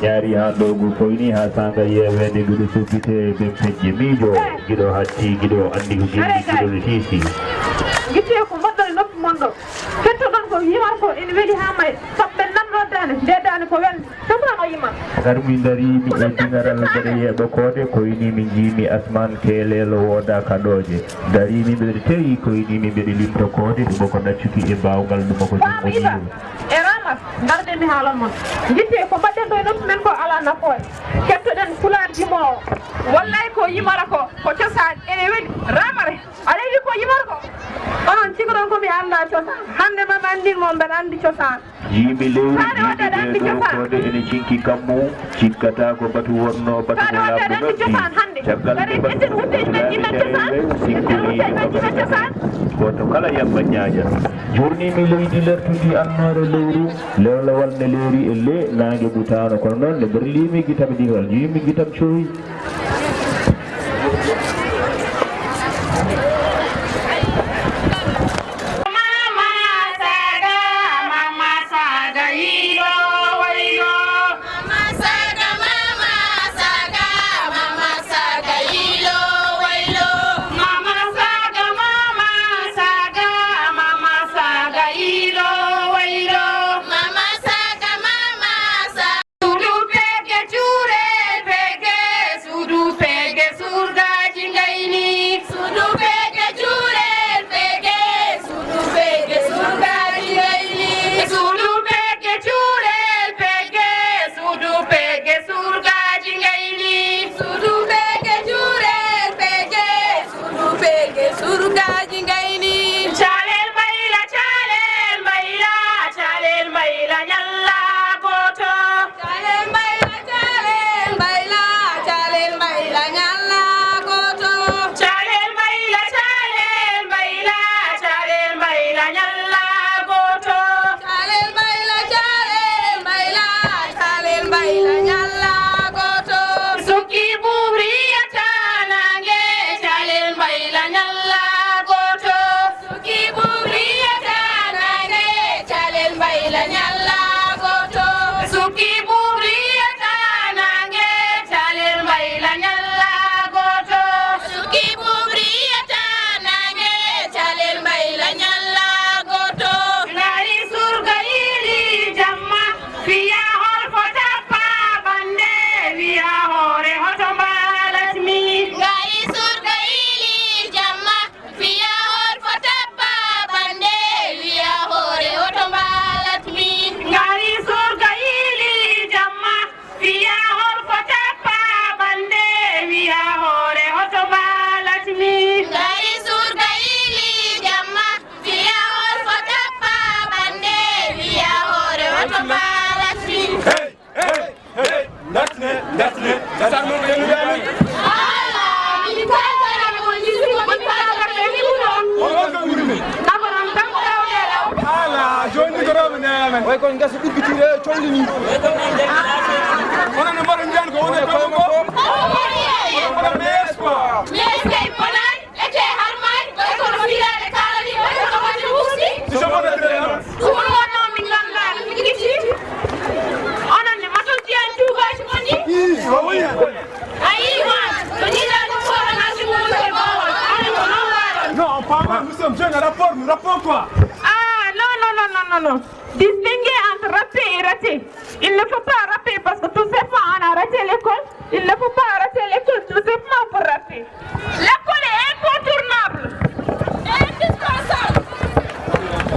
ñaari ha dogu koyni ha sanga yewede gudo sufite be pejje mijo gido hatti gido andi ko gido sisi gitte ko moddo noppi mondo fetto don ko yima ko en weli ha may sabbe nan roddane dedane ko wel sabra ko yima garmi dari mi e dingaral bare yebo kode koyni mi jimi asman kelelo woda kadoje dari mi be teyi koyni mi be limto kode dum ko daccuki e bawgal dum ko jom darde mi haalon mon gitte ko badden do noppi men ko ala nafoy kettoden fular jimo wallay ko yimara ko cosaan ene weli ramare alay ko yimara ko onon cigodon ko mi anda cosaan hande mama andi mo ben andi cosaan yimɓe lewri kode ene cinki kammu cikkata ko batu wonno batu ko labbo caggal goto kala yamba ñaaja journi mi leydi lertundi annore lewru lewlawal ne lewri e le nangue butano kono noon ne berlimi guitam diwal yimɓe guitam coyi mama saga so ɗiggitire collini onon e mbaɗo mbiyan ko woni koye ko onon mais quoi mais kay bonani ete harmani ɓay kono fiirade kalani ɓay kono wonde wuusi ɗum wonno min ganduɗa mi ɗiggiti onon ne maton tiyan tuubaji moƴƴi ayi ma to jiɗaɗo fotanasi mumuɗo e bawol onon ko non waɗon non pardon nous sommes jeunes rapport nous rapport quoi non. Distinguer entre raté et raté. Il ne faut pas rater parce que tout simplement on a raté l'école. Il ne faut pas rater l'école tout simplement pour rater. L'école est incontournable. Indispensable.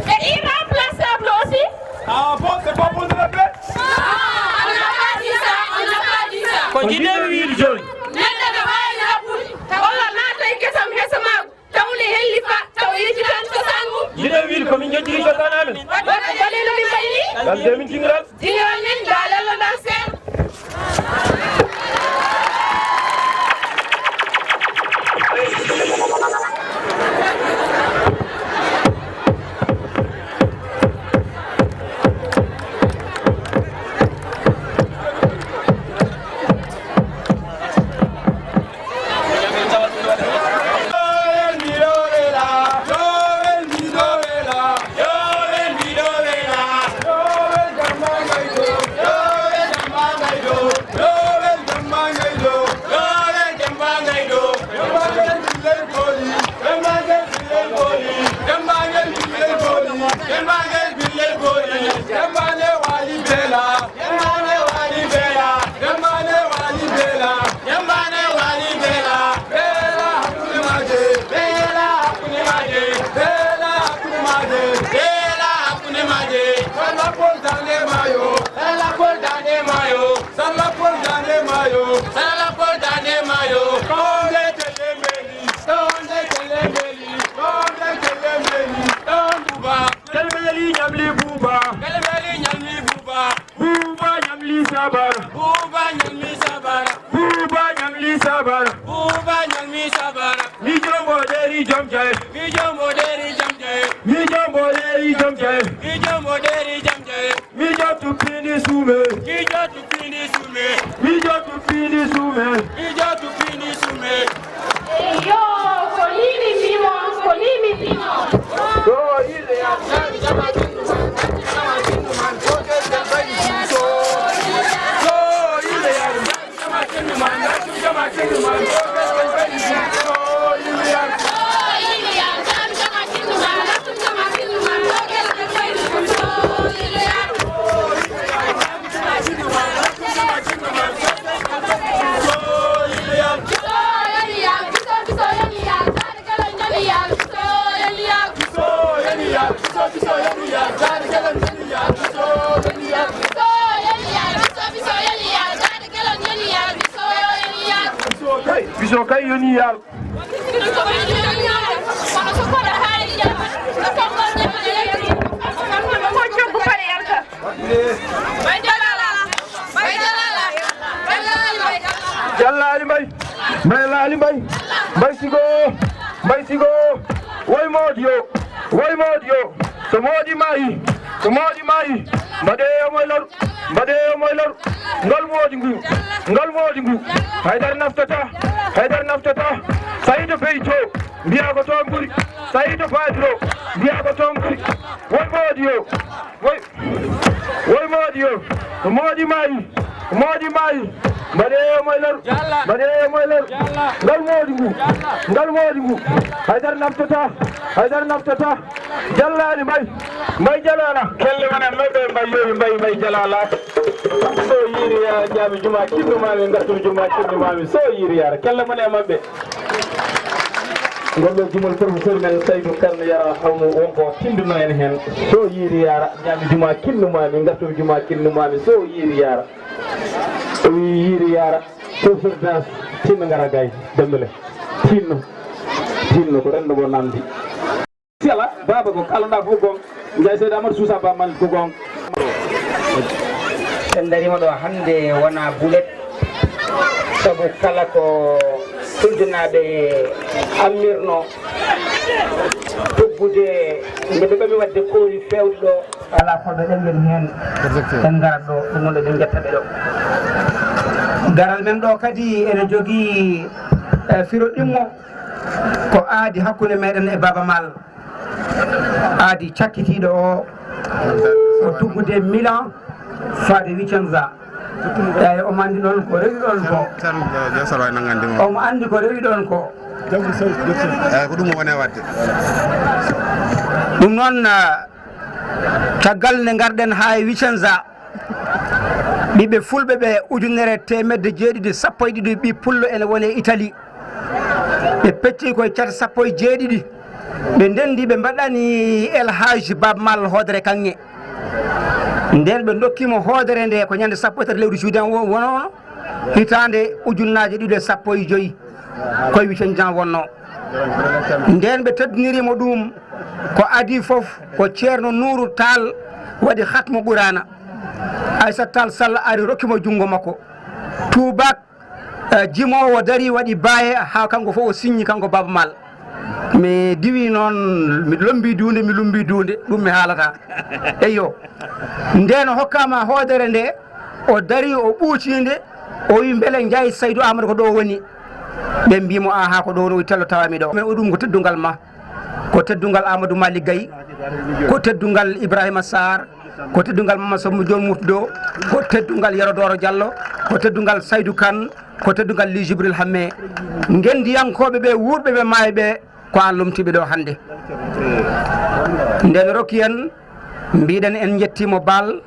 Et irremplaçable aussi. Ah bon, c'est pas bon de rappeler? On n'a pas dit ça, on n'a pas dit ça. Quand il est 8 jours. Jide wil ko min joddi ko tanal wata dalelo mi bayni dal de min tingal tingal min dalelo dan sen biso kay yoni yal jallali mbay mbay sigo woy modio so modi mayi mbadeyo moy lor ngol modi ngu haydar naftata sayito beyto mbiya ko toon ɓuri sayito faadiro mbiya ko toon ɓuri woy modio so modi mayi mbadeyo moy lor ngol modi ngu haydar naftata jallani mbay jalala kelle mana mebe mbay jalala so yiri ya jami juma kindu mami ngatur juma kindu mami so yiri ya kelle mana mabbe gollo jumol professeur men Saydou Kane yara hawmo wonko tinduno en hen so yiri yara jami juma kindu mami ngatur juma kindu mami so yiri yara professeur das tinno ngara gay dembele tinno ko rendo go nandi sela baba ko kalanda fu gon ngay seyda Amadou Sousa ba man ko gon en darima do hande wona bulet sabu kala ko tuldinaɓe ammirno jebbude nde ɓe ɓami wadde koori fewɗi ɗo ala koɓe ɗengen heen en garat ɗo ɗum wonɗo ɗen jettaɓe ɗo garal men ɗo kadi ene jogii firo ɗimmo ko aadi hakkunde meɗen e Baba Mal aadi cakkitiiɗo o tuggude Milan faade Vicenza eyi omo anndi noon ko rewi ɗon ko omo anndi ko rewi ɗon ko ko ɗum woni wadde ɗum noon caggal nde garɗen haa e Vicenza ɓiɓɓe fulɓe ɓe ujunere temedde jeeɗiɗi sappo e ɗiɗi ɓi pullo ene woni e Italie ɓe pecci koye cata sappo e jeeɗiɗi ɓe ndendi ɓe mbaɗani El Hadj Baba Mal hoodere kanŋe nden ɓe dokkimo hoodere nde ko ñande sappo e tati lewru juin wonono hitande ujunnaje ɗiɗi e sappo e joyyi koye Vicenza wonno nden ɓe teddinirimo ɗum ko adi fof ko ceerno Nourou Tall waɗi hatmo ɓurana Aissata Tall Sall ari rokkimo junngo makko Toubak jimowo dari waɗi baaye ha kanko fof o signi kanko Baba Mal mi diwi noon mi lombi dunde mi lumbi dunde ɗum mi haalata eyyo nden hokkama hoodere nde o dari o ɓuucinde o wi beele Ndiaye Saydou Amadou ko ɗo woni ɓe mbimo aha ko ɗo woni o tello tawami ɗo ɗum ko teddungal ma ko teddungal Amadou Malick Gaye ko teddungal Ibrahima Sarr ko teddungal Mamadou Sow Dion Mufdo ko teddungal Yero Doro Diallo ko teddungal Saydou Kane ko teddungal Li Jibril Hamme ngendiyankoɓe ɓe wuurɓe ɓe maayi ɓe ko an lomtiɓe ɗo hannde nden rokki en mbiɗen en jettimo Bal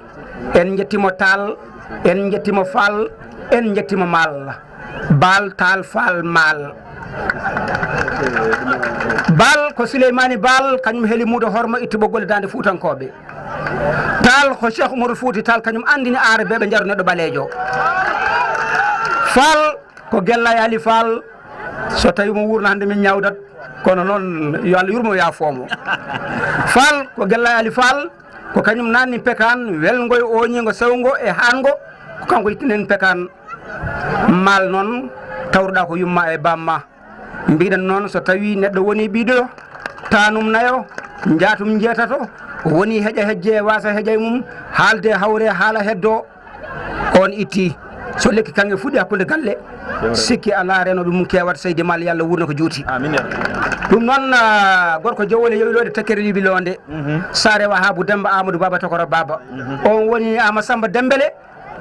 en jettimo Tall en jettimo Fall en jettimo Mal Bal Tall Fall Mal Bal ko Souleymani Bal kañum heeli muudo horma itti ɓoggol dande Fuutankoɓe Tall ko Cheikh Oumarou Fouti Tall kañum andini aare ɓe ɓe jaru neɗɗo ɓaleejo Fall ko Gella Ali Fall so tawi mo wurno hannde min ñawdat kono noon yo Allah yurmo yaafomo Fall ko Gella Ali Fall ko kañum nanni pekan welgo e oñigo sewgo e hango ko kanko ittinen pekan Mal noon tawruɗa ko yumma e bamma mbiɗen noon so tawi neɗɗo woni ɓiɗo tanum nayo jaatum jeetato woni heƴa hejje e wasa heƴa e mum haalde hawre haala heddo on itti so lekki kanŋe fuɗɗi hakkude galle sikki ala reno ɗum kewat Seydi Mal yo Allah wurno ko juuti ɗum noon gorko jowole yoylode tekkere libilonde sa rewa Haabou Demba Amadou Baba Tokoro Baba on woni Ama Samba Dembélé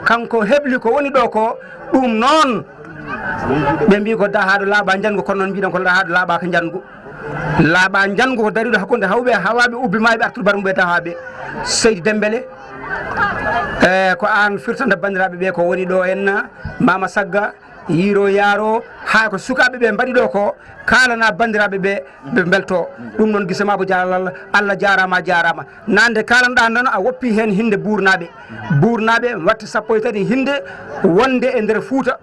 kanko heɓli ko woni ɗo ko ɗum noon ɓe mbi ko dahaɗo laaɓa jangu kono noon mbiɗen ko dahaɗo laaɓa ko jangu laaɓa jangu ko dariɗo hakkude hawɓe hawaɓe ubbimaɓe artude barmuɓe dahaɓe Seydi Dembélé ko an firtande bandiraɓe ɓe ko woni ɗo en Mama Sagga Yiro Yaro ha ko sukaɓe ɓe mbaɗi ɗo ko kalana bandiraɓe ɓe ɓe belto ɗum noon guisamabo jalal Allah jarama jarama nande kalanɗa noon a woppi hen hinde burnaɓe watte sappo e tati hinde wonde e nder Fouta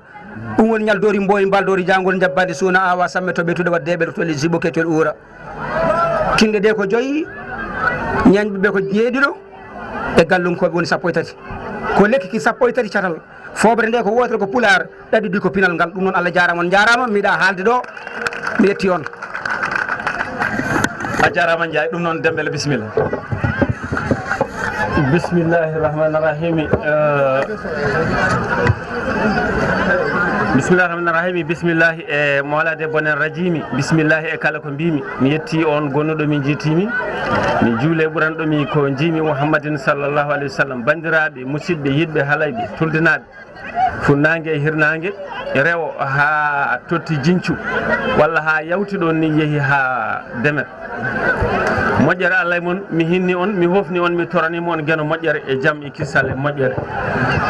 ɗum woni ñaldori mboyi mbaldori jangol jabbade suuna awa samme to ɓetude waddeɓe tole jibo kettol uura tinde ɗe ko joyyi ñañɓe ɓe ko jeeɗiɗo e gallumkoɓe woni sappo e tati ko lekki ki sappo e tati catal fobre nde ko wotere ko pular ɗaɗi ɗi ko pinal ngal ɗum noon Allah jarama on jarama miɗa haalde ɗo mi yetti on a jarama Ndiaye ɗum noon Dembélé bisimilla bismillahi rahmani rahimi bismillahi rahmani rahimi bismillahi e mawlade bonen rajimi bismillahi e kala ko mbimi mi yetti on gonnuɗo mi jiitimi mi juule ɓuranɗomi ko jiimi Mouhammadin sallllahu alayhi wa sallam bandiraɓe musidɓe yiɗɓe halayɓe tuldinaɓe funnague e hirnague rewo ha totti jincu walla ha yawti ɗon ni yeehi ha Demet moƴƴere Allah e moon mi hinni on mi hofni on mi toranima on gueno moƴƴere e jaam e kissal e moƴƴere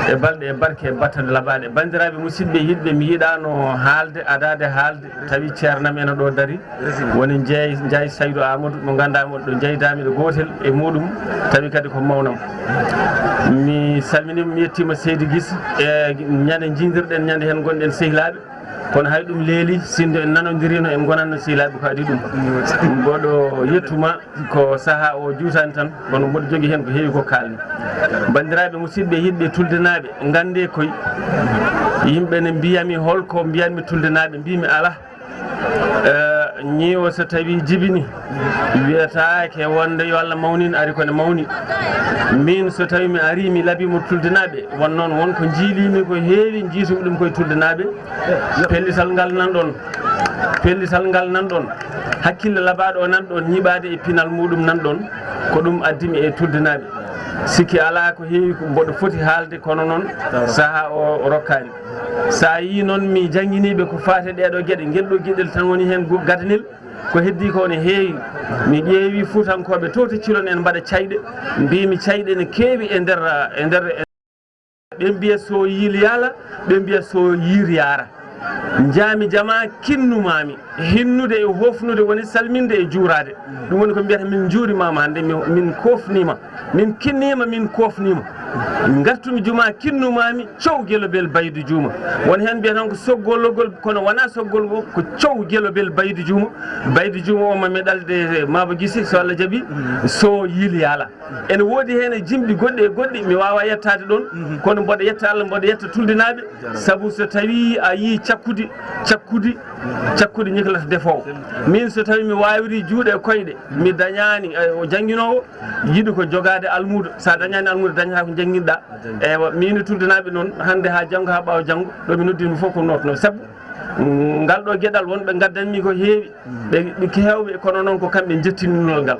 e balɗe e barke e battane laɓaɗe bandiraɓe musidɓe yiɗɓe mi yiɗano haalde adade haalde tawi ceernam ene ɗo daari woni Ndiaye Saydou Amadou mo ganduɗa ɗo jeeydami ɗo gotel e muɗum tawi kadi ko mawnam mi salminima mi yettima Seydi Guisse e ñande jiidirɗen ñande hen gonɗen sehilaɓe kono hay ɗum leeli sinde en nanodirino en gonanno sehilaɓe ko adi ɗum mboɗo yettuma ko saaha o juutani tan kono mboɗo jogui hen ko heewi ko kalmi bandiraɓe musidɓe yiɗɓe tuldinaɓe gande koye yimɓe ne mbiyami holko mbiyanmi tuldinaɓe mbimi ala ñiwo so tawi jibini wiyataake wonde yo Allah mawnin ari kone mawni min so tawi mi ari mi labimo tuldanaɓe won noon wonko jiilimi ko heewi jiitumi ɗum koye tuldanaɓe pellital ngal nan ɗon hakkille labaɗo o nan ɗon ñiɓade e pinal muɗum nan ɗon ko ɗum addimi e tuldanaɓe sikki ala ko heewi ko mboɗo foti haalde kono noon saaha o rokkani sa yi noon mi jangguiniɓe ko fate ɗeɗo gueɗe guelɗo gueɗel tan woni hen gadanel ko heddi ko ne heewi mi ƴeewi fuutankoɓe to to cilon en mbaɗa cayɗe mbimi cayɗe ne keewi e nder ɓe mbiya so yiil yaala ɓe mbiya so yiir yaara jaami jama kinnumami hinnude e hofnude woni salminde e juurade ɗum woni ko mbiyata min juurimama hande min kofnima min kinnima min kofnima gartumi juma kinnumami cow guelobel baydu juuma won hen mbiya tan ko soggologol kono wona soggol ko cow guelobel baydu juuma o mami ɗalde maba guisi so Allah jaaɓi so yiil yaala ene woodi hen e jimɗi goɗɗi e goɗɗi mi wawa yettade ɗon kono mboɗo yetta Allah mboɗo yetta tuldinaɓe saabu so tawi a yi cakkude ñiklata defowo min so tawi mi wawiri juuɗe e koyɗe mi dañani o jangguinowo yiɗi ko jogade almudo sa dañani almudo dañata ko jangguinɗa ewa min tuldinaɓe noon hande ha janggo ha ɓawa janggo ɗo mi noddimi fof ko notno saabu ngal ɗo gueɗal wonɓe gaddanmi ko heewi ɓe kewɓe kono noon ko kamɓe jettindunol ngal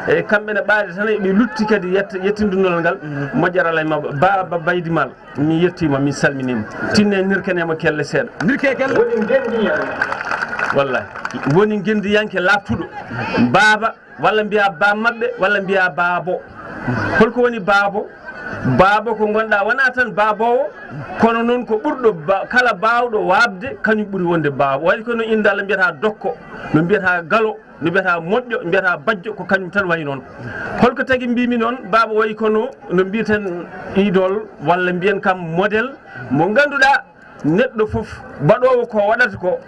e kamɓe ne ɓaade tan ɓe lutti kadi yettindunol ngal moƴƴere alay mabɓe baba baydimal mi yettima mi salminima tinne nirkanema kelle seeɗa wallahi woni gendiyanke laftuɗo baaba walla mbiya ba mabɓe walla mbiya baabo holko woni baabo ko gonɗa wona tan baabowo kono noon ko ɓurɗo kala bawɗo wabde kañum ɓuuri wonde baabo waɗi kono inde Allah mbiyata dokko no mbiyata galo no mbiyata moƴƴo mbiyata bajjo ko kañum tan wayi noon holko tagui mbimi noon baaba wayi kono no mbiyeten idole walla mbiyen kam modèle mo ganduɗa neɗɗo foof baɗowo ko waɗata ko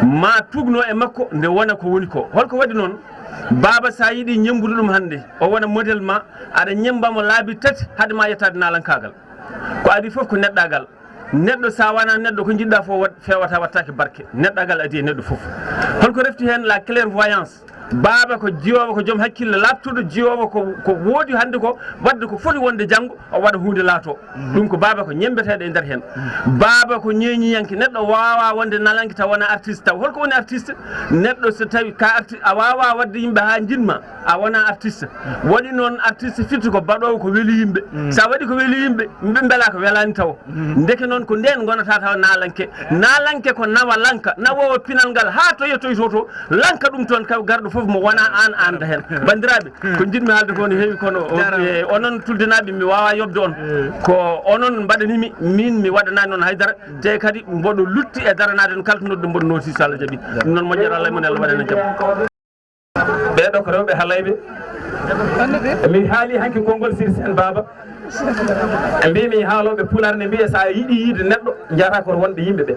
ma tugno e makko nde wona ko woni ko holko waɗi noon baaba sa yiiɗi ñembude ɗum hannde o wona modèle ma aɗa ñembamo laabi tati haade ma yettade nalankagal ko adi foof ko neɗɗagal neɗɗo sa wona neɗɗo ko jiɗɗa fof fewata wattake barke neɗɗagal adi e neɗɗo foof holko refti hen la clairvoyance baaba ko jiwowo ko joom hakkille labtuɗo jiwowo ko woodi hannde ko wadde ko foti wonde janggo o waɗa hunde laato ɗum ko baaba ko ñembeteɗo e nder hen baaba ko ñeñiyanke neɗɗo wawa wonde nalanke taw wona artiste taw holko woni artiste neɗɗo so tawi ka artiste a wawa wadde yimɓe ha jinma a wona artiste waɗi noon artiste firti ko baɗowo ko weeli yimɓe sa waɗi ko weeli yimɓe yimɓe beela ko welani taw ndeke noon ko nden gonata taw nalanke ko nawa lanka nawowo pinal ngal ha to yettoyto to lanka ɗum toon kaw garɗo fof mo wona an anda hen bandiraɓe ko jiɗmi haalde ko no heewi kono onon tuldinaɓe mi wawa yobde on ko onon mbaɗanimi min mi waɗanani noon haydara te kadi mboɗo lutti e daranade no kaltanoɗo mboɗo noti so Allah jaaɓi ɗum noon moƴƴere Allah mon Allah waɗana jaam ɓeɗo ko rewɓe haalayɓe mi haali hanki konngol sirsen baba e mbimi haaloɓe pular ne mbiya sa yiiɗi yiide neɗɗo jara koto wonɓe yimɓe ɓe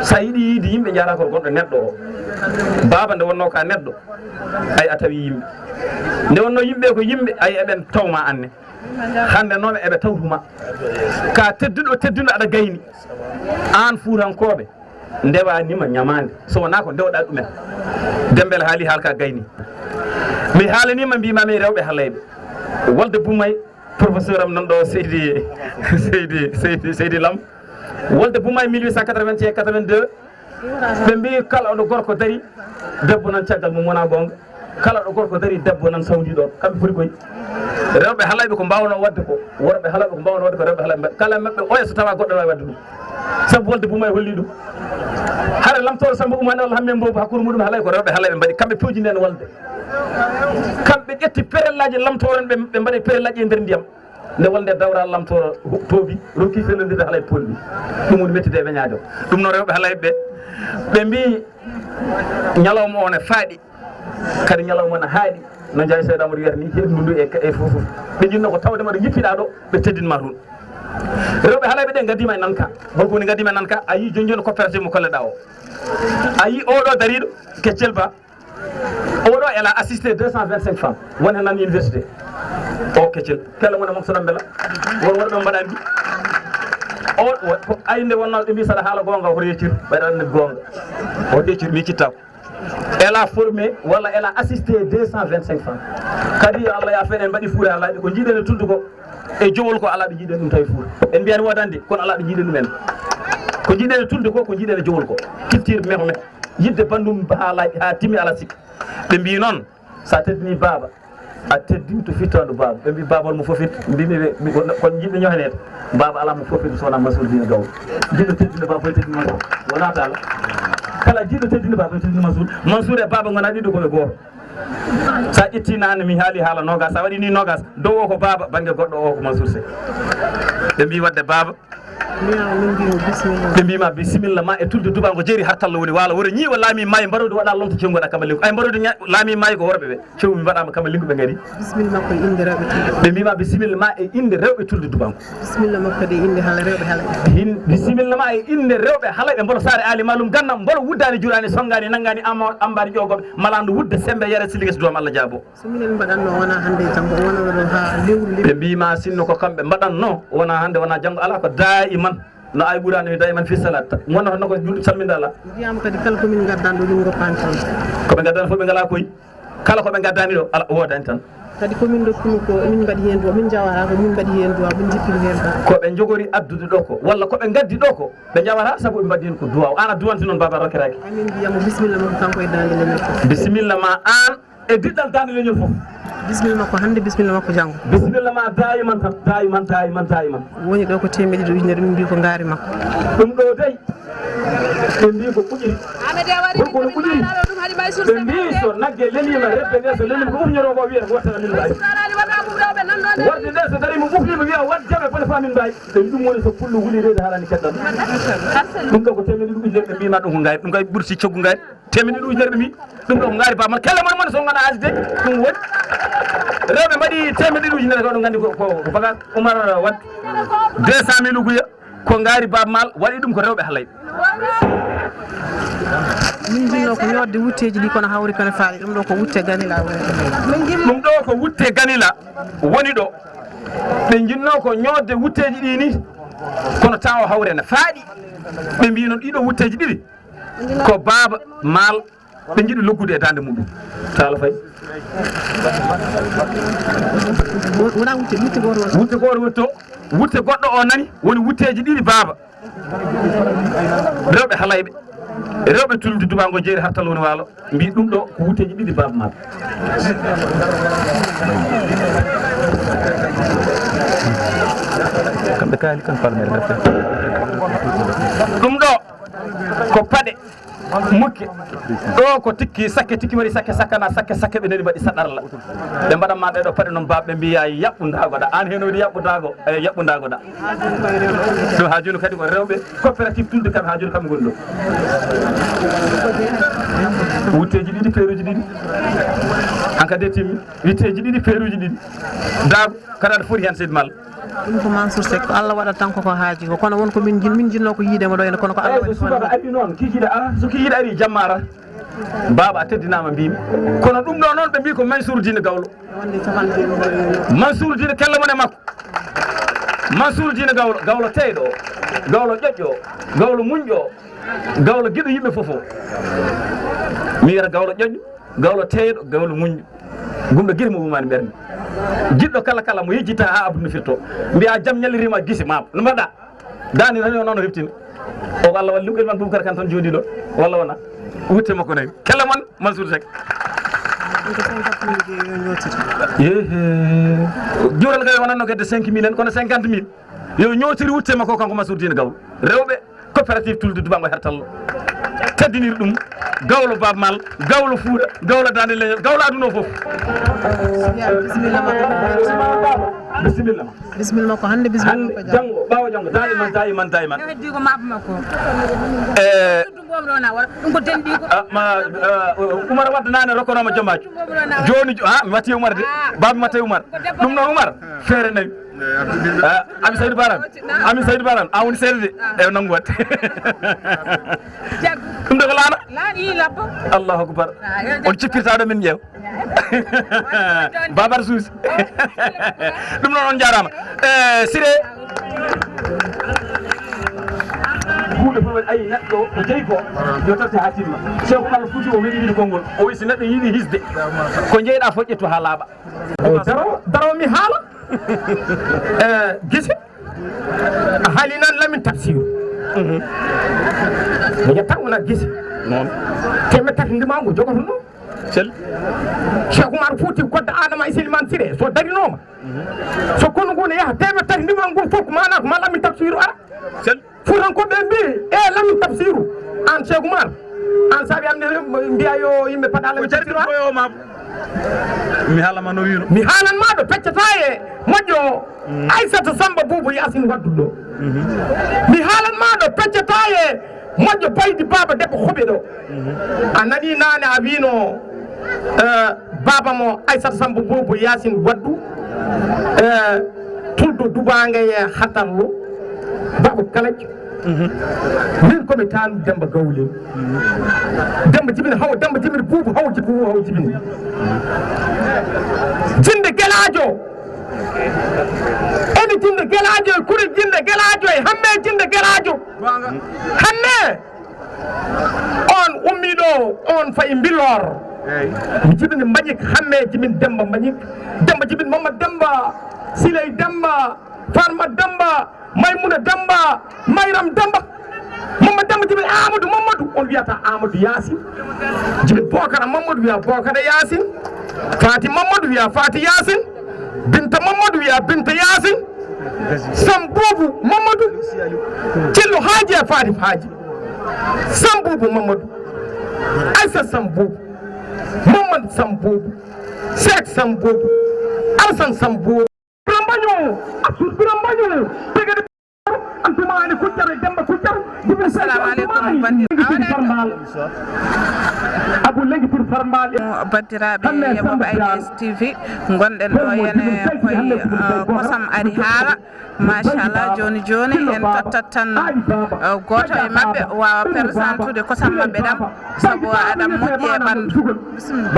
sa yiiɗi yiide yimɓe jara koto gonɗo neɗɗo o baba nde wonno ka neɗɗo ay a tawi yimɓe nde wonno yimɓe ko yimɓe ay eɓen tawma anne hande noon eɓe tawtuma ka tedduɗo aɗa gayni an fuurankoɓe ndewanima ñamande so wona ko ndewɗa ɗumen Dembel haali haalka gayni mi haalanima mbimami rewɓe haalayɓe wolde Boumay professeur am nan ɗo Seydi Lam wolde Boumay 1881 82 ɓe mbi kala ɗo gorko dari debbo nan caggal mum wona gonga kala ɗo gorko dari debbo nan sawdi ɗon kamɓe foti koye rewɓe haalayɓe ko mbawno wadde ko worɓe haalayɓe ko mbawno wadde ko rewɓe haalayɓe kala mabɓe oya so tawa goɗɗo wawi wadde ɗum sabu wolde Boumay holli ɗum hara lamtoro Samba Oumane Allah hamme mbobo hakkude muɗum haalay ko rewɓe haalayɓe mbaɗi kamɓe pewji nden walde kamɓe ƴetti perellaji lamtoron ɓe mbaɗi perellaji e nder ndiyam nde wonde dawra lamtoro toobi rokki fellondirde haalay polɗi ɗum woni mettide e weñade o ɗum noon rewɓe haalayɓe ɓe mbi ñalawma o ne faaɗi kadi ñalawma ne haaɗi no Ndiaye Seydou Amadou wiyata ni heɓndu ndu e fof ɓe jinno ko tawde maɗo jippiɗa ɗo ɓe teddinma toon rewɓe haalayɓe ɗe gaddima e nanka holko woni gaddima e nanka a yi joni coopérative mo kolleɗa o a yi oɗo dariɗo Keccel Ba oɗo elle a assisté 225 femmes won hen nan université o Keccel kala mone mom soɗon beela won worɓe mbaɗa mbi o ayinde wonno ɓe mbi saɗa haala gonga hoto yeccir ɓayɗa annabi gonga o yeccir mi cittako elle a formé walla elle a assisté 225 francs kadi Allah ya fenen mbaɗi fuura Allah ko jiiɗen tuldu ko e jowol ko ala ɓe jiiɗen ɗum tawi fuura en mbiyani wodande kono ala ɓe jiiɗen ɗumen ko jiiɗen tuldu ko jiiɗen e jowol ko culture mehme yidde bandum ha timmi ala sikka ɓe mbi noon sa teddini baba a teddinto fittoɗo baba ɓe mbi babal mo fofit mbimi kono jiɗɓe ñohenede baba ala mo fofit sowona Mansour Gaw jiɗɗo teddino baba foy teddino Mansour wona tala kala jiɗɗo teddino baba foy teddino Mansour e baba gona ɗiɗo koɓe goto sa ƴetti nane mi haali haala nogas sa waɗi ni nogas dow o ko baba banggue goɗɗo o ko Mansour Sy ɓe mbi wadde baba ɓe mbima bisimilla ma e Tulde Dubbaango jeeri Hartallo woni waalo woro ñiiwa laami maayi mbaɗode waɗa lomto cew goɗa kamalinko ay mbaɗode laami maayi ko worɓe ɓe cew mi mbaɗama kamalinko ɓe gari bisimilla makko e inde rewɓe Tulde ɓe mbima bisimilla ma e inde rewɓe Tulde Dubbaango bisimilla makko de inde hala rewɓe hala bisimilla ma e inde rewɓe hala ɓe mboɗo saare ali malum gandam mboɗo wuddani jurani songani naggani ambari ƴogoɓe malandu wudde sembe yere siligues duwam Allah jaabo so minen mbaɗanno wona hande e janggo wona ɗo ha lewru ɓe mbima sinno ko kamɓe mbaɗanno wona hande wona janggo ala ko daiman no ay ɓurani daiman fi salat wonno hono ko julɗo salminde Allah wiyama kadi kala komin gaddanɗo ɗum goppani tan koɓe gaddani fof ɓe ngala koye kala koɓe gaddani ɗo ala wodani tan kadi komin dokkumi ko min mbaɗi hen duwa min jawata ko min mbaɗi hen duwa min jippini hen ba koɓe jogori addude ɗo ko walla koɓe gaddi ɗo ko ɓe jawata saabu ɓe mbaɗi hen ko duwa an a duwanti noon baba rokkiraki amin mbiyamo bisimilla makko kanko e dande leñol fof bisimilla ma an e diɗɗal dande leñol fof bisimilla makko hande bisimilla makko janggo bisimilla ma dayiman tan dayiman woni ɗo ko temedde ɗiɗi ujunere min mbi ko ngaari makko ɗum ɗo dey ɓe mbi ko ɓuƴiri kono ɓuƴiri ɓe mbi so nagge lelima rebbe nde so lelima ko ufñoro ko wiyata ko wattana min mbawi warde nde so darima ɓufnima wiya wat jaɓe bone fa min mbawi ɓe ɗum woni so pullo wulirede haalani keddan ɗum ɗo ko temedde ɗiɗi ujunere ɓe mbima ɗum ko ngaari ɗum kay ɓurti coggu ngaari temedde ɗiɗi ujunere ɓe mbi ɗum ɗo ko ngaari ba man kala mon so gona asde ɗum woni rewɓe mbaɗi temedde ɗiɗi ujunere ko ɗum gandi ko baga Oumar wat 200 000 uguya ko ngaari baba mal waɗi ɗum ko rewɓe halayɓe min jinno ko ñodde wutteji ɗi kono hawri kono faali ɗum ɗo ko wutte ganila ɗum ɗo ko wutte ganila woni ɗo ɓe jinno ko ñodde wutteji ɗi ni kono taw hawre ne faaɗi ɓe mbi noon ɗiɗo wutteji ɗiɗi ko baba mal ɓe jiiɗi loggude e dande muɗum tala fayi wona wutte goto wutto wutte goɗɗo o nani woni wutteji ɗiɗi baba rewɓe halayɓe rewɓe Tulde Dubbaango jeeri Hartallo woni waalo mbi ɗum ɗo ko wutteji ɗiɗi baba maɓe kamɓe kaali kan parmere ɗum ɗo ko paɗe mukke ɗo ko tikki sakke tikki waɗi sakke sakkana sakke ɓe nani mbaɗi saɗarla ɓe mbaɗanma ɗeɗo paɗe noon baɓe mbiya yaɓɓudagoɗa an hen waɗi yaɓɓudago e yaɓɓudagoɗa ɗum ha joni kadi ko rewɓe coopérative Tulde kamɓe ha joni kamɓe goni ɗo wutteji ɗiɗi feeruji ɗiɗi hankadi timmi witteji ɗiɗi feeruji ɗiɗi dago kada aɗa foti hen seydi Malla ɗum ko Mansour Seck ko Allah waɗat tan koko haaji ko kono wonko min jinno ko yiidema ɗo ene kono ko Allah waɗi so subaka ari noon kikiɗe ara so kikiɗe ari jamma ara baba a teddinama mbimi kono ɗum ɗo noon ɓe mbi ko Mansour Dine Gawlo Mansour Dine kella mon e makko Mansour Dine Gawlo Gawlo teyɗo Gawlo ƴoƴƴo Gawlo muñƴo Gawlo giɗo yimɓe foof o mi wiyata Gawlo ƴoƴƴo Gawlo teyɗo Gawlo muñƴo gumɗo guiri mo wumani ɓerde jiɗɗo kala mo yejjita ha abdu no firto mbiya jaam ñallirima guise mama no mbaɗɗa dani tan noon no heptini o ko Allah walli luɓel man Boubacar Kane tan jooɗi ɗo walla wona wutte makko nayi kella mon Mansour Seck juural kay wonanno kedde 5 000 en kono 50 000 yo ñootiri wutte makko kanko Mansour Dine Gawlo rewɓe coopérative Tulde Dubbaango Hartallo teddinir ɗum Gawlo baba mal Gawlo Fuuta Gawlo dande leñol Gawlo aduna o fof bisimilla makko hande bisimilla janggo ɓawa janggo dayiman heddi ko mabba makko ɗum ko tendi ko Oumar wadde nane rokkonoma jomaji joni mi watti Oumar de babi matta Oumar ɗum noon Oumar feere nayi ami Saydou Baran a woni seede de e nangu watte ɗum de ko laana Allahu akbar on cippirta ɗo min ƴeew babar suusi ɗum noon on jarama Siré hunde fof tawi neɗɗo ko jeyi ko yo tarte ha timma Cheikh Oumar Fouti o wiɗi konngol o wi so neɗɗo yiɗi hisde ko jeyɗa fof ƴettu ha laaɓa daro mi haala gese a haali nan lamin tafsiru mi yetta wona gese noon teme tati ndimango jogoto noon sel Cheikh Oumar Fouti kodda Adama e Selimane Siré so darinoma so kono ngone yaha teme tati ndimango fof ko mana ko ma lamin tafsiru ara sel furankoɓe mbi e lamin tafsiru an Cheikh Oumar an saabi amne mbiya yo yimɓe paɗa lamin tafsiru ara mi haalama no wino mi haalanma ɗo peccata e moƴƴo Aissata Samba Boubou Yacine waddu ɗo mi haalanma ɗo peccata e moƴƴo Baydi Baba debbo hoɓe ɗo a nani nane a wino baba mo Aissata Samba Boubou Yacine waddu Tulde Dubbaango e Hartallo baba kalajo min komi tan Demba Gawle Demba Jibini haw Demba Jibini Boubou haw Jibini jinde gelajo ene jinde gelajo e kuri jinde gelajo e hamme jinde gelajo hamme on ummiɗo on fayi mbilor mi jibini Mbagnick hamme jimin Demba Mbagnick Demba jibini Mamad Demba Siley Demba Farma Demba Maymouna Demba Mayram Demba Mamad Demba jibini Amadou Mamadou on wiyata Amadou Yacine jibini Bocara Mamadou wiya Bocara Yacine Fati Mamadou wiya Fati Yacine Binta Mamadou wiya Binta Yacine Sam Boubou Mamadou Cillo Haaji e Fati Haaji Sam Boubou Mamadou Aissa Sam Boubou Mamad Sam Boubou Seck Sam Boubou Alassane Sam Boubou assalamu aleykum bandiraɓe yeɓoɓe AIDS TV gonɗen ɗo hene koye kosam ari haala machallah joni joni en tottat tan goto e mabɓe wawa présentude kosam mabɓe ɗam saabu aɗam moƴƴi e ɓandu bisimilla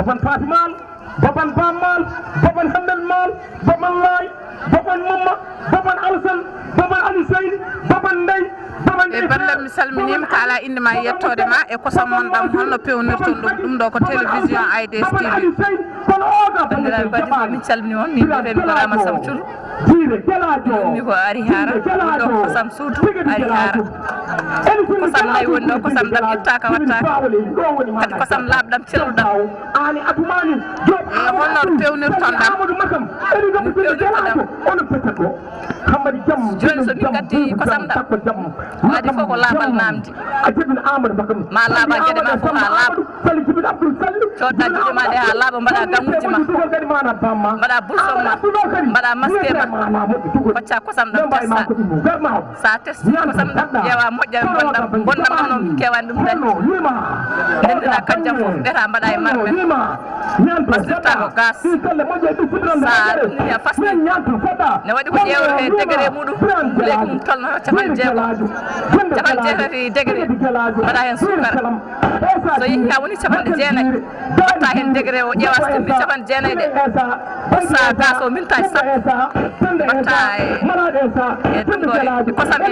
Baban Bamal, Baban Hamel Mal, Baban Lai, Baban Mama, Baban Alsan, Baban Ali Said, Baban Ndey, Baban e ballal mi salminima ka ala inde ma yettode ma e kosam mon ɗam holno pewnirton ɗum ɗo ko télévision AIDS TV bandiraɓe badji min calmini on min mbiyetemi ko Rama Sam Thiour ɗummi ko ari hara ɗum ɗo kosam suudu ari hara kosam nayyi woni ɗo kosam ɗam ittaka wattaka kadi kosam laaɓɗam celluɗam e holno pewnirton ɗam min pewnirtoɗam joni so min gatti kosam ɗam adi fof ko laaɓal namdi ma laaɓa gueɗe ma fof ha laaɓa codɗa juuɗe ma ɗe ha laaɓa mbaɗa gammuji ma mbaɗa bulson ma mbaɗa masque ma hocca kosam ɗam testa sa testi kosam ɗam ƴeewa moƴƴa bonnam nono kewani ɗum dañi ndendina kanjam fof ɓeta mbaɗa e marɓe fastirta ko gas sa ɗumni a fasni ne waɗi ko ƴeewre he degré muɗum leydi mum tolno capan jeetati degré mbaɗa hen sukara so yeehi ha woni capanɗe jeenayyi watta hen degré o ƴeewa so timmi capanɗe jeenayyi ɗe sa gas o minta e sappo mbatta e ɗum ɗo e kosam he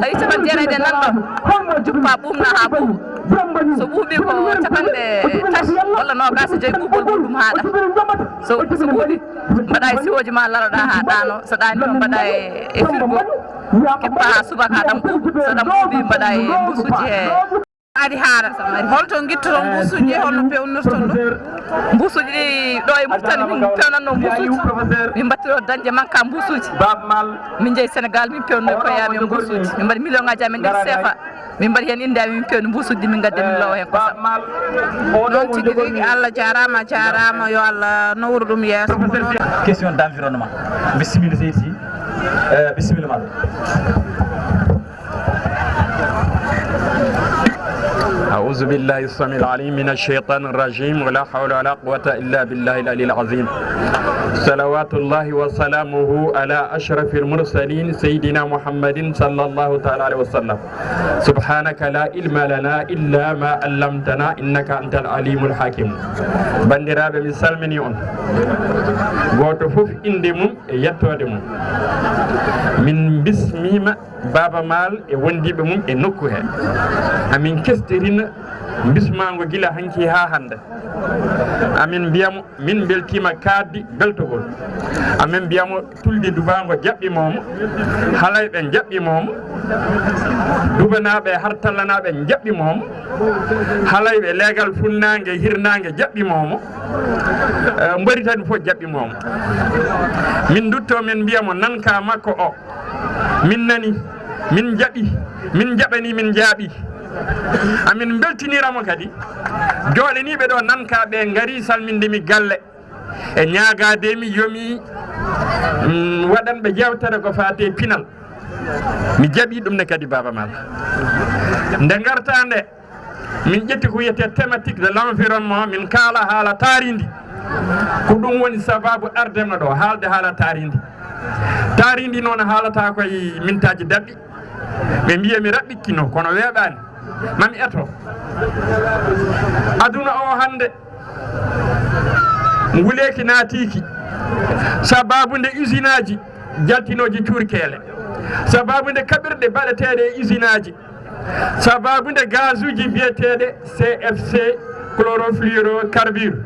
tawi capanɗe jeenayyi ɗe nanɗon juppa ɓumna ha ɓuuɓa so ɓuuɓi ko capanɗe tati walla nogas e joyyi ɓuuɓol muɗum haɗa so ɓuuɓi mbaɗa e siwoji ma laloɗa ha ɗano so ɗanima mbaɗa e frigo keppa ha subaka ɗam ɓuuɓa so ɗam ɓuuɓi mbaɗa e mbusuji he ari haara holto guittoton mbusuji e holno pewnirton ɗum mbusuji ɗi ɗo e Mauritanie min pewnatno mbusuji min battiro dañde manque mbusuji min jeeyi Sénégal min pewnoy koyami mbusuji min mbaɗi million ngaji amen nder CFA min mbaɗi hen inde min pewni mbusuji min gadde min lowa hen kosam noon tigui rigui Allah jarama yo Allah nawru ɗum yeeso question d' environnement bisimilla seydi bisimilla maɗa أعوذ بالله السميع العليم من الشيطان الرجيم ولا حول ولا قوة إلا بالله العلي العظيم صلوات الله وسلامه على أشرف المرسلين سيدنا محمد صلى الله تعالى عليه وسلم سبحانك لا علم لنا إلا ما علمتنا إنك أنت العليم الحكيم بندراب من سلمني أن غوتو فوف إندي مum e yettode mum min bismima Baba Mal e wondiɓe mum e nokku he amin kestirina bismango gila hanki ha hande amin mbiyamo min beltima kaddi beltogol amin mbiyamo Tulde Dubbaango jaɓɓimomo halayɓe jaɓɓimomo dubanaɓe hartallanaɓe jaɓɓimomo halayɓe leegal funnague hirnague jaɓɓimomo mbari tan fof jaɓɓimomo min dutto min mbiyamo nanka makko o min nani min jaɓi min jaɓani min jaaɓi amin beltiniramo kadi joɗaniɓe ɗo nankaɓe gari salmindemi galle e ñagademi yomi waɗanɓe jewtere ko fate pinal mi jaɓi ɗum ne kadi Baba Mal nde garta nde min ƴetti ko wiyete thématique de l'environnement min kaala haala taaridi ko ɗum woni sababu ardema ɗo haalde haala taaridi noon haalata koye mintaji daɓɓi ɓe mbiya mi raɓɓikkino kono weeɓani mami eto aduna o hande nguleki naatiki sababu nde usine aji jaltinoji cuurkele sababu nde kaɓirɗe baɗeteɗe e usine aji sababu nde gaz uji biyeteɗe CFC chlorofluorocarbure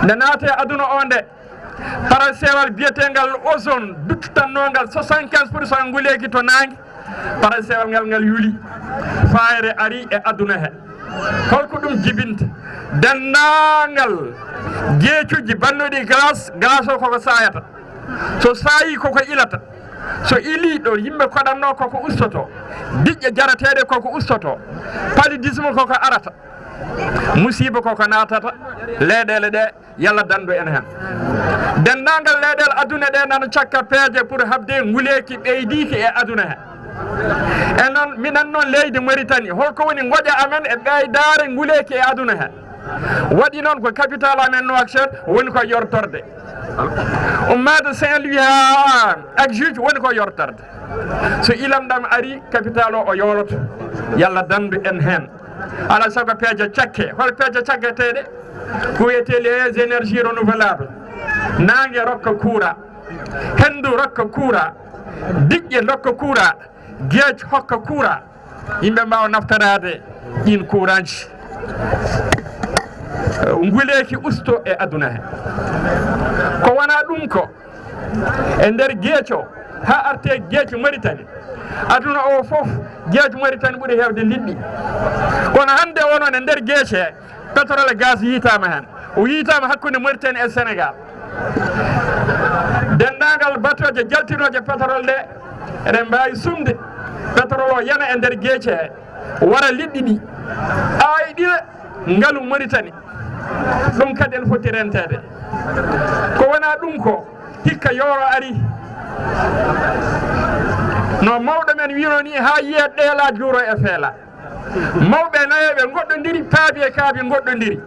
nde naate aduna o nde parasewal biyetegal ozone duttannogal 75% nguleki to nangue parasewal ngal yuli fayre ari e aduna he holko ɗum jibinta dennagal jeecuji bannoɗi glace o koko sayata so sayi koko ilata so ili ɗo yimɓe koɗanno koko ustoto diƴƴe jarateɗe koko ustoto paludisme koko arata musiba koko natata leyɗele ɗe yalla dandu en hen dennagal leyɗele aduna ɗe nana cakka peeje pour habde nguleki ɓeydiki e aduna he e noon minen noon leydi Mauritanie holko woni goƴa amen e ɓeydare nguleki e aduna he waɗi noon ko capital amen Nouakchott woni ko yortorde ummade Saint-Louis ha Agjuj woni ko yortorde so ilam ɗam ari capital o yoroto yalla dandu en hen ala sago peeje cakke hol peeje cakketeɗe ko wiyete les énergies renouvelables nangue rokka courant hendu rokka courant diƴƴe rokka courant gueeƴ hokka courant yimɓe mbawa naftarade ɗin courant ji nguleki usto e aduna he ko wona ɗum ko e nder gueeco ha arte gueeco Mauritanie aduna o foof gueeco Mauritanie ɓuuri hewde liɗɗi kono hande onon e nder gueece he pétrole gaz yitama hen o yitama hakkude Mauritanie e Sénégal dendagal batoje jaltinoje pétrole ɗe eɗen mbawi sumde pétrole o yana e nder gueece he wara liɗɗi ɗi ayi ɗiɗe ngaalu Mauritanie ɗum kadi en foti rentede ko wona ɗum ko hikka yoro ari no mawɗo men wino ni ha yiye ɗeela juuro e feela mawɓe nayoɓe goɗɗodiri paabi e kaabi goɗɗodiri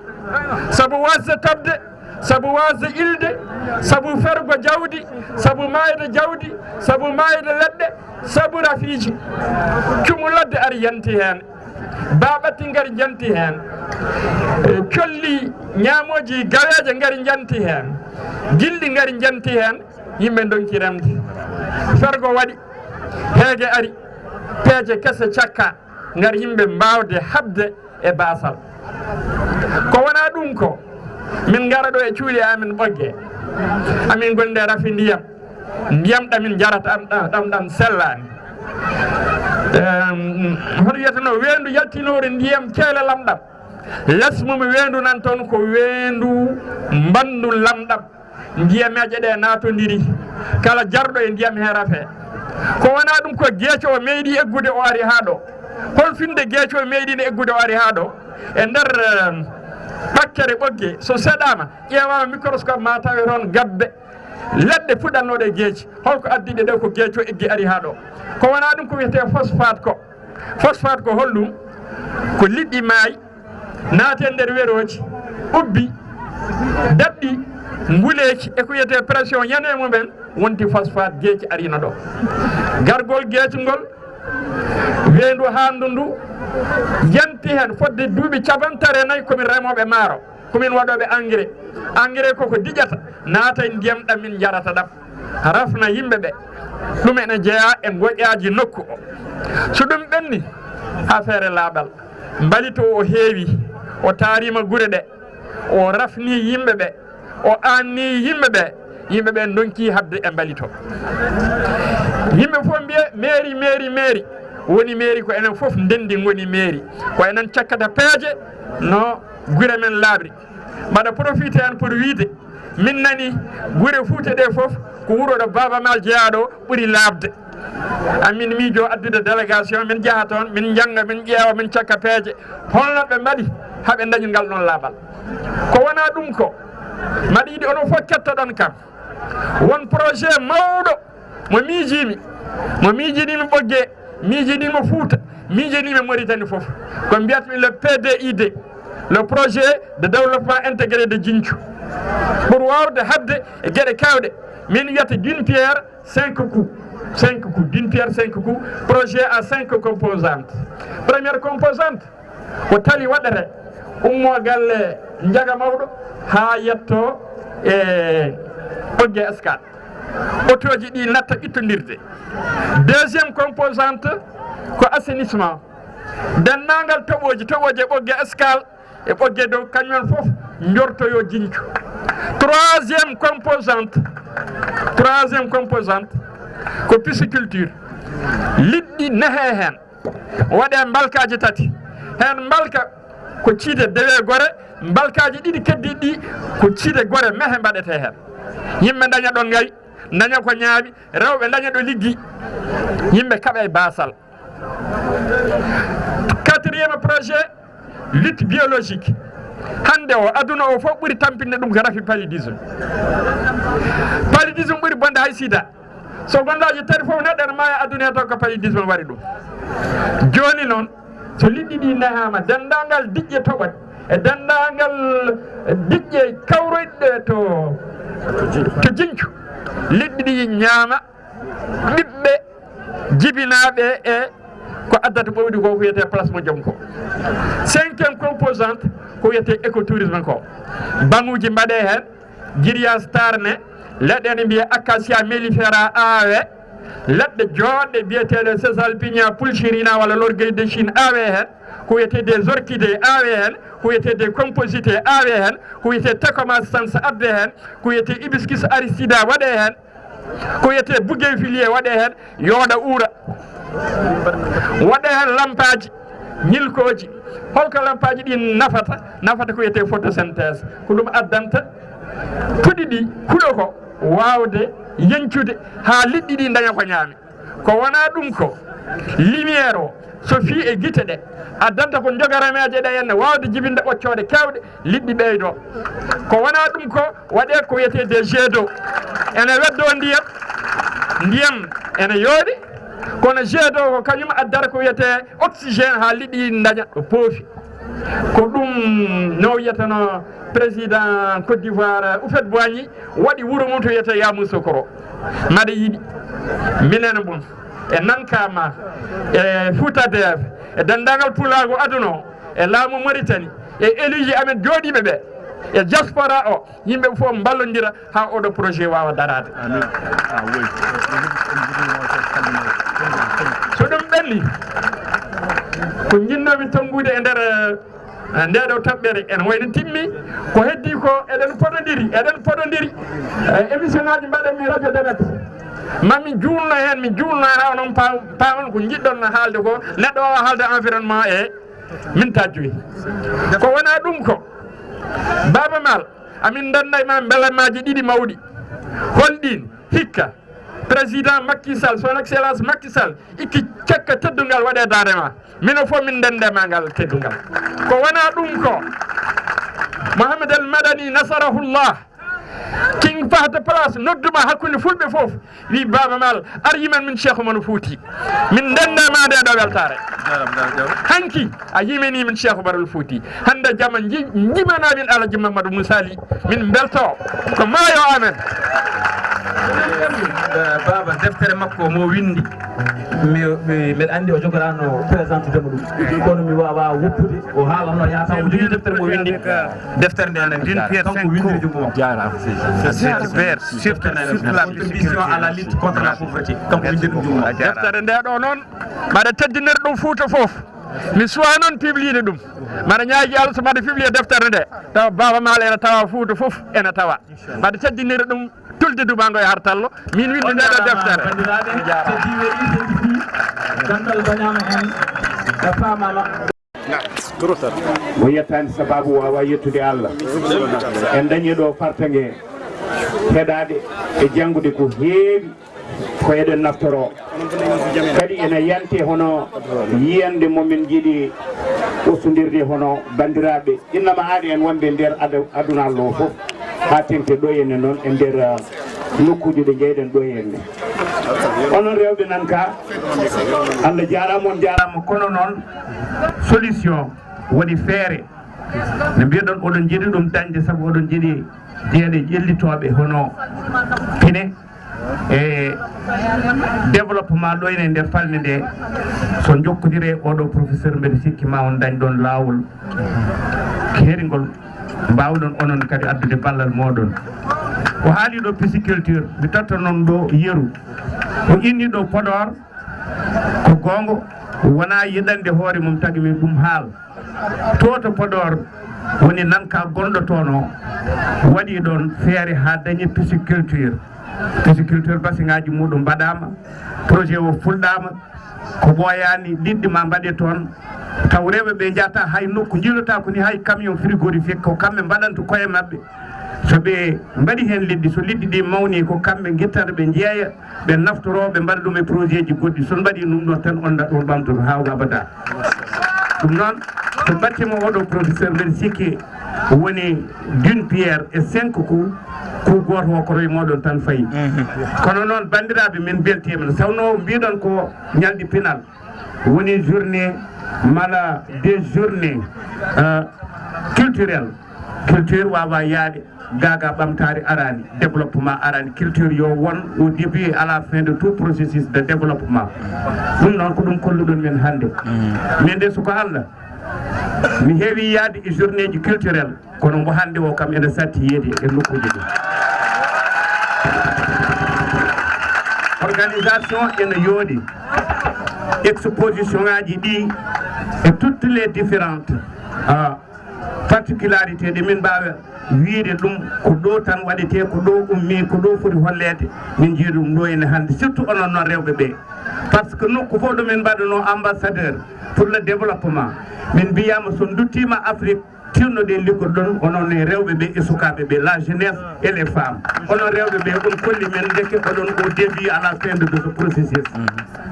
saabu wasde tobde saabu wasde ilde saabu fergo jawdi saabu mayde jawdi saabu mayde leɗɗe saabu rafiji cumu ladde ari yanti hen baɓatti ngari janti hen colli ñamoji gaweje ngari janti hen gilɗi ngari janti hen yimɓe donki remde fergo waɗi heege ari peeje kese cakka ngar yimɓe mbawde habde e basal ko wona ɗum ko min gara ɗo e cuuɗi amin ɓogge amin gonde rafi ndiyam ɗamin jarata ɗam sellani hoto wiyeteno wendu yaltinore ndiyam keele lamɗam less mum wendu nan toon ko wendu mbandu lamɗam ndiyameje ɗe natodiri kala jarɗo e ndiyam he rafe ko wona ɗum ko gueeco o meeɗi eggude o ari ha ɗo hol finde gueeco o meeɗino eggude o ari ha ɗo e nder ɓakkere ɓogge so seɗama ƴewama microscope ma tawe toon gabbe leɗɗe fuɗannoɗe gueeci holko addiɗe ɗe ko gueeco eggi ari ha ɗo ko wona ɗum ko wiyete phosphate ko hollum ko liɗɗi maayi naate nder weroji ubbi daɗɗi nguleki e ko wiyete pression yane mumen wonti phosphate gueeci arino ɗo gargol gueeci ngol wendu handu ndu yanti hen fodde duuɓi 54 komin remoɓe maaro komin waɗoɓe engrais koko diƴata naata ndiyam ɗam min jarata ɗam rafna yimɓe ɓe ɗum ene jeeya e goƴƴaji nokku o so ɗum ɓenni affaire laaɓal mbalito o heewi o taarima gure ɗe o rafni yimɓe ɓe o anni yimɓe ɓe donki habde e mbalito yimɓe fof mbiye mairie woni mairie ko enen fof ndendi goni mairie ko enen cakkata peeje no gure men laaɓri mbaɗa profité hen pour wiide min nani gure Fouta ɗe fof ko wuro ɗo Baba Mal jeeyaɗo ɓuuri labde amin miijo addude délégation min jaaha toon min jangga min ƴeewa min cakka peeje holno ɓe mbaɗi haɓe dañi ngal ɗon laaɓal ko wona ɗum ko mbaɗa yiiɗi onon fof kettoɗon kam won projet mawɗo mo miijinimi ɓogge miijinimi Fouta miijinimi Mauritanie fof ko mbiyatmi le PDID le projet de développement intégré de Djinthiou pour wawde habde e gueɗe kawɗe min wiyata d'une pierre 5 coups d'une pierre 5 coups projet à 5 composantes première composante ko tali waɗete ummo galle Ndiaga Mawɗo ha yetto e ɓogge escale autoji ɗi natta ɓittodirde deuxième composante ko assainissement dennagal toɓoji e ɓogge escale e ɓogge dow kañumen fof jortoyo Djinthiou troisième composante ko pisciculture liɗɗi nehe hen waɗe mbalkaji tati hen mbalka ko ciide dewe gore mbalkaji ɗiɗi keddiɗi ɗi ko ciide gore mehe mbaɗete hen yimɓe daña ɗo ngayi daña ko ñaaɓi rewɓe daña ɗo liggi yimɓe kaɓe basal quatrième projet lutte biologique hande o aduna o fof ɓuuri tampinde ɗum ko rafi paludisme ɓuuri bonde hay sida so gondaji tati fof neɗɗo ene maya aduna to ko paludisme waɗi ɗum joni noon so liɗɗi ɗi nehama dendagal diƴƴe toɓat e dendagal diƴƴe kawroyɗe to Djinthiou liɗɗi ɗi ñaama ɓiɓɓe jibinaɓe e ko addata ɓowɗi ko wiyete place mo joom ko cinquième composante ko wiyete écotourisme ko baŋuji mbaɗe hen grillage tarne leɗɗe ene mbiye acacia mellifera aawe leɗɗe joɗɗe biyeteɗe sésalpinia pulchirina walla l'orgueil de Chine aawe hen ko wiyete des orchidées aawe hen ko wiyete des composités aawe hen ko wiyete tecoma stans abde hen ko wiyete hibiscus aristida waɗe hen ko wiyete bougainvilliers waɗe hen yooɗa uura waɗe hen lampaji ñilkoji holko lampaji ɗi nafata ko wiyete photosynthèse ko ɗum addanta puɗi ɗi huuɗo ko wawde yencude ha liɗɗi ɗi daña ko ñaami ko wona ɗum ko lumiére o so fi e guite ɗe addanta ko jogarameje ɗe henne wawde jibinde ɓoccode kewɗe liɗɗi ɓeydo ko wona ɗum ko waɗe ko wiyete des jets d'eau ene weddo ndiyam ene yooɗi kono jet d'eau ko kañum addata ko wiyete oxygéne ha liɗɗi daña ɗo poofi ko ɗum no wiyeteno président Côte d'Ivoire Houphouët-Boigny waɗi wuuro mum to wiyete Yamoussoukro maɗa yiɗi minen mum e nankama e Foutader e dendagal pulago aduna o e laamu Mauritanie e éluji amen jooɗiɓe ɓe e diaspora o yimɓe fof ballodira ha oɗo projet wawa darade so ɗum ɓenni ko jinnomi tongude e nder ndeɗo taɓɓere en wayno timmi ko heddi ko eɗen pododiri émission ngaji mbaɗenmi radio Danet mami juulno hen mi juulno hen ha onon pamon ko jiɗɗon haalde ko neɗɗo o haalde environnement e mintaji joyyi ko wona ɗum ko Baba Mal amin danda e ma beelamaji ɗiɗi mawɗi holɗin hikka président Macky Sall son excellence Macky Sall ikki cekka teddungal waɗe dare ma mino fof min dendema ngal teddungal ko wona ɗum ko Mohamed El Madani nasarahullah king fahta place nodduma hakkude fulɓe fof wi Baba Mal ar yimen min Cheikh Oumar Fouti min dendema nde ɗo weltare hanki a yimeni min Cheikh Oumar Fouti hande jamma jimana min Alaji Mamadou Moussa Ly min belto ko maayo amen baba deftere makko mo windi mi andi o jogorano présenté mo dum kono mi wawa woppude o haalanno yaata o jogi deftere mo windi deftere nde d'une pierre cinq coups c'est vert surtout la contribution à la lutte contre la pauvreté kanko windi dum jumma deftere nde ɗo noon mbaɗa teddinir ɗum Fouta fof mi suwa noon publide ɗum mbaɗa ñaagui Allah so mbaɗa publie deftere nde tawa Baba Maal ene tawa Fouta fof ene tawa mbaɗa teddinir ɗum Tulde Dubbaango e Hartallo min windi nde ɗo deftere gandal bañama hen e famama mo yettani sababu wawa yettude Allah en dañi ɗo fartangue heɗade e janggude ko heewi ko eɗen naftoro kadi ene yante hono yiyande momin jiiɗi ustodirde hono bandiraɓe innama haali en wonde nder adunal o foof ha tengte ɗo henne noon e nder nokkuji ɗe jeyɗen ɗo henne onon rewɓe nan ka Allah jarama on jarama kono noon solution waɗi feere ne mbiyeɗon oɗon jiiɗi ɗum dañde saabu oɗon jiiɗi jeeɗe ƴellitoɓe hono pine e développement ɗo ene nder falde nde so jokkodire oɗo professeur mbeɗa sikki ma on dañ ɗon lawol keerigol mbawɗon onon kadi addude ballal moɗon o haali ɗo pisciculture mi totta noon ɗo yeru o inni ɗo Podor ko gongo wona yiɗande hoore mum tagi min ɗum haal to to Podor woni nanka gonɗo toon o waɗi ɗon feere ha dañi pisciculture basi ngaji muɗum mbaɗama projet o fulɗama ko ɓooyani ɗiɗɗi ma mbaɗe toon taw rewɓe ɓe jata hay nokku jilota ko ni hay camion frigorifique ko kamɓe mbaɗanta koye mabɓe so ɓe mbaɗi hen liɗɗi so liɗɗi ɗi mawni ko kamɓe guittata ɓe jeeya ɓe naftoro ɓe mbaɗa ɗum e projet ji goɗɗi son mbaɗi ɗum ɗo tan on ɓamtoto hawga abada ɗum noon so battima oɗo professeur mbeɗa sikki woni d'une pierre et 5 coups ku goto o ko roye moɗon tan fayi kono noon bandiraɓe min beltima sawno mbiɗon ko ñalɗi pinal woni journée mala des journées culturel culture wawa yaade gaga ɓamtare arani développement arani culture yo won au début et à la fin de tout processus de développement ɗum noon ko ɗum kolluɗon men hande min de suko Allah mi heewi yaade e journée ji culturel kono mbo hande o kam ene satti yeedi e nokkuji ɗi organisation ene yooɗi exposition ngaji ɗi e toutes les différentes particularités ɗi min mbawa wiide ɗum ko ɗo tan waɗete ko ɗo ummi ko ɗo foti hollede min jii ɗum ɗo ene hannde surtout onon noon rewɓe ɓe par ce que nokku fof ɗo min mbaɗano ambassadeur pour le développement min mbiyama so duttima Afrique tirnoɗe liggol ɗon onon e rewɓe ɓe e sukaɓe ɓe la jeunesse et les femmes onon rewɓe ɓe on kolli men deke oɗon au début à la fin de ce processus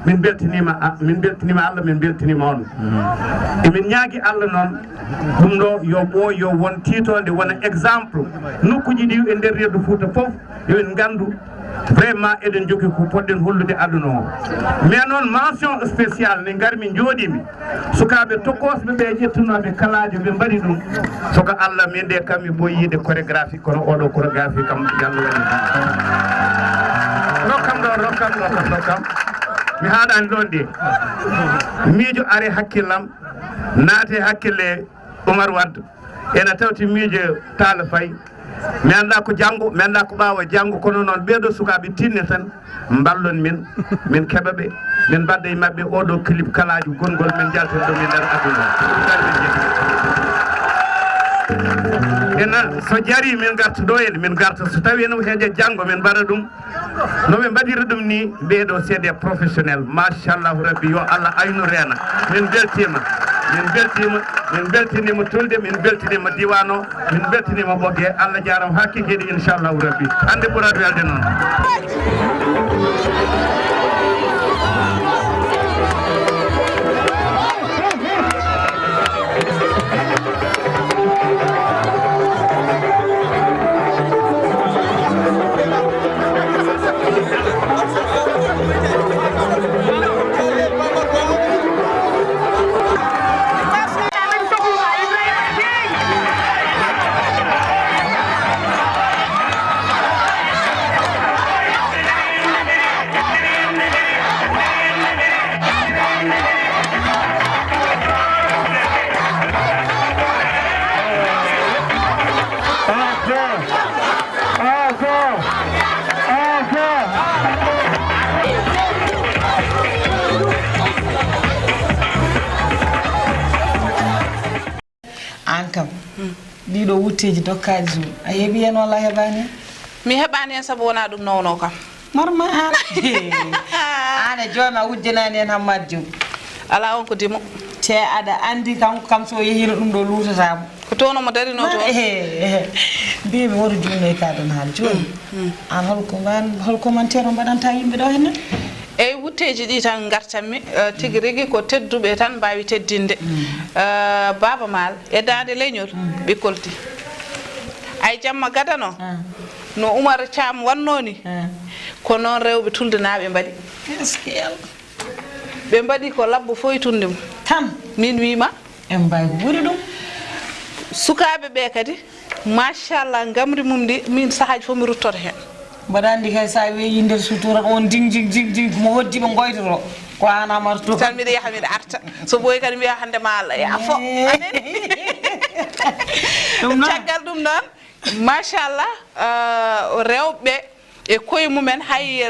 min beltinima Allah min beltinima on emin ñaagui Allah noon ɗum ɗo yo ɓooy yo won titode wona exemple nokkuji ɗi e nder reedu Fouta foof yomin gandu vraiment eɗen jogui ko poɗɗen hollude aduna o mais noon mention spéciale ne garmi jooɗimi sukaɓe tokkosɓe ɓe ƴettunoɓe kalajo ɓe mbaɗi ɗum soko Allah min de kam mi ɓooyi yiide chorégraphie kono oɗo chorégraphie kam yallah waɗi rokkam mi haɗani ɗon de miijo are hakkillam naate hakkille Oumar Wade ene tawti miijo Talla Faye mi anda ko janggo mi anda ko ɓaawa janggo kono noon ɓeeɗo sukaɓe tinne tan mballon min keɓa ɓe min mbadda e mabɓe oɗo clip kalaji gongol min jalten ɗum e nder aduna ena so jari min garta ɗo en min garta so tawi ene heeƴe janggo min mbaɗa ɗum noɓe mbaɗiri ɗum ni ɓeeɗo c'est des professionnels machallahu rabbi yo Allah aynu reena min beltima min beltinima Tulde min beltinima diwan o min beltinima Ɓogue Allah jarama ha kekeɗi inchallahu rabbi hande ɓurat welde noon ɗiɗo wutteji dokkaji sum a heeɓi hen walla heɓani mi heɓani hen saabu wona ɗum nawno kam marma an ane joomi a wujjanani hen Hammad Diom ala on ko dimo te aɗa andi kanko kam so yehino ɗum ɗo lutatamo ko toon omo darino toon mbimi woto jumno e kaɗon haal joni an holko manteno mbaɗanta yimɓe ɗo henne eyyi wutteji ɗi tan gartanmi tigui rigui ko tedduɓe tan mbawi teddinde Baba Mal e dande leñol ɓe kolti ay jamma gadano no Oumar Thiam wannoni ko noon rewɓe tuldanaɓe mbaɗi ɓe mbaɗi ko labbo foytunde mum tan min wima en mbawi ko ɓuuri ɗum sukaɓe ɓe kadi machallah gamri mum ndi min sahaji fof mi ruttoto hen mbaɗa andi kay sa weeyi nder sutura on jing mo hoddi ɓe goytoto ko an amarto tan mbiɗa yaaha mbiɗa arta so ɓooyi kadi mbiya hande ma Allah yaafo ɗum caggal ɗum noon machallah rewɓe e koye mumen hay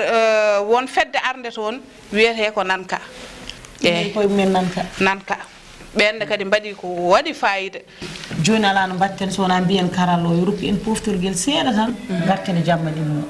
won fedde arde toon wiyete ko nanka eyi koye mumen nanka ɓenne kadi mbaɗi ko waɗi fayida joni ala no mbatten so wona mbiyen karalla o yo rokku en poftorguel seeɗa tan garten e jamma ɗimmo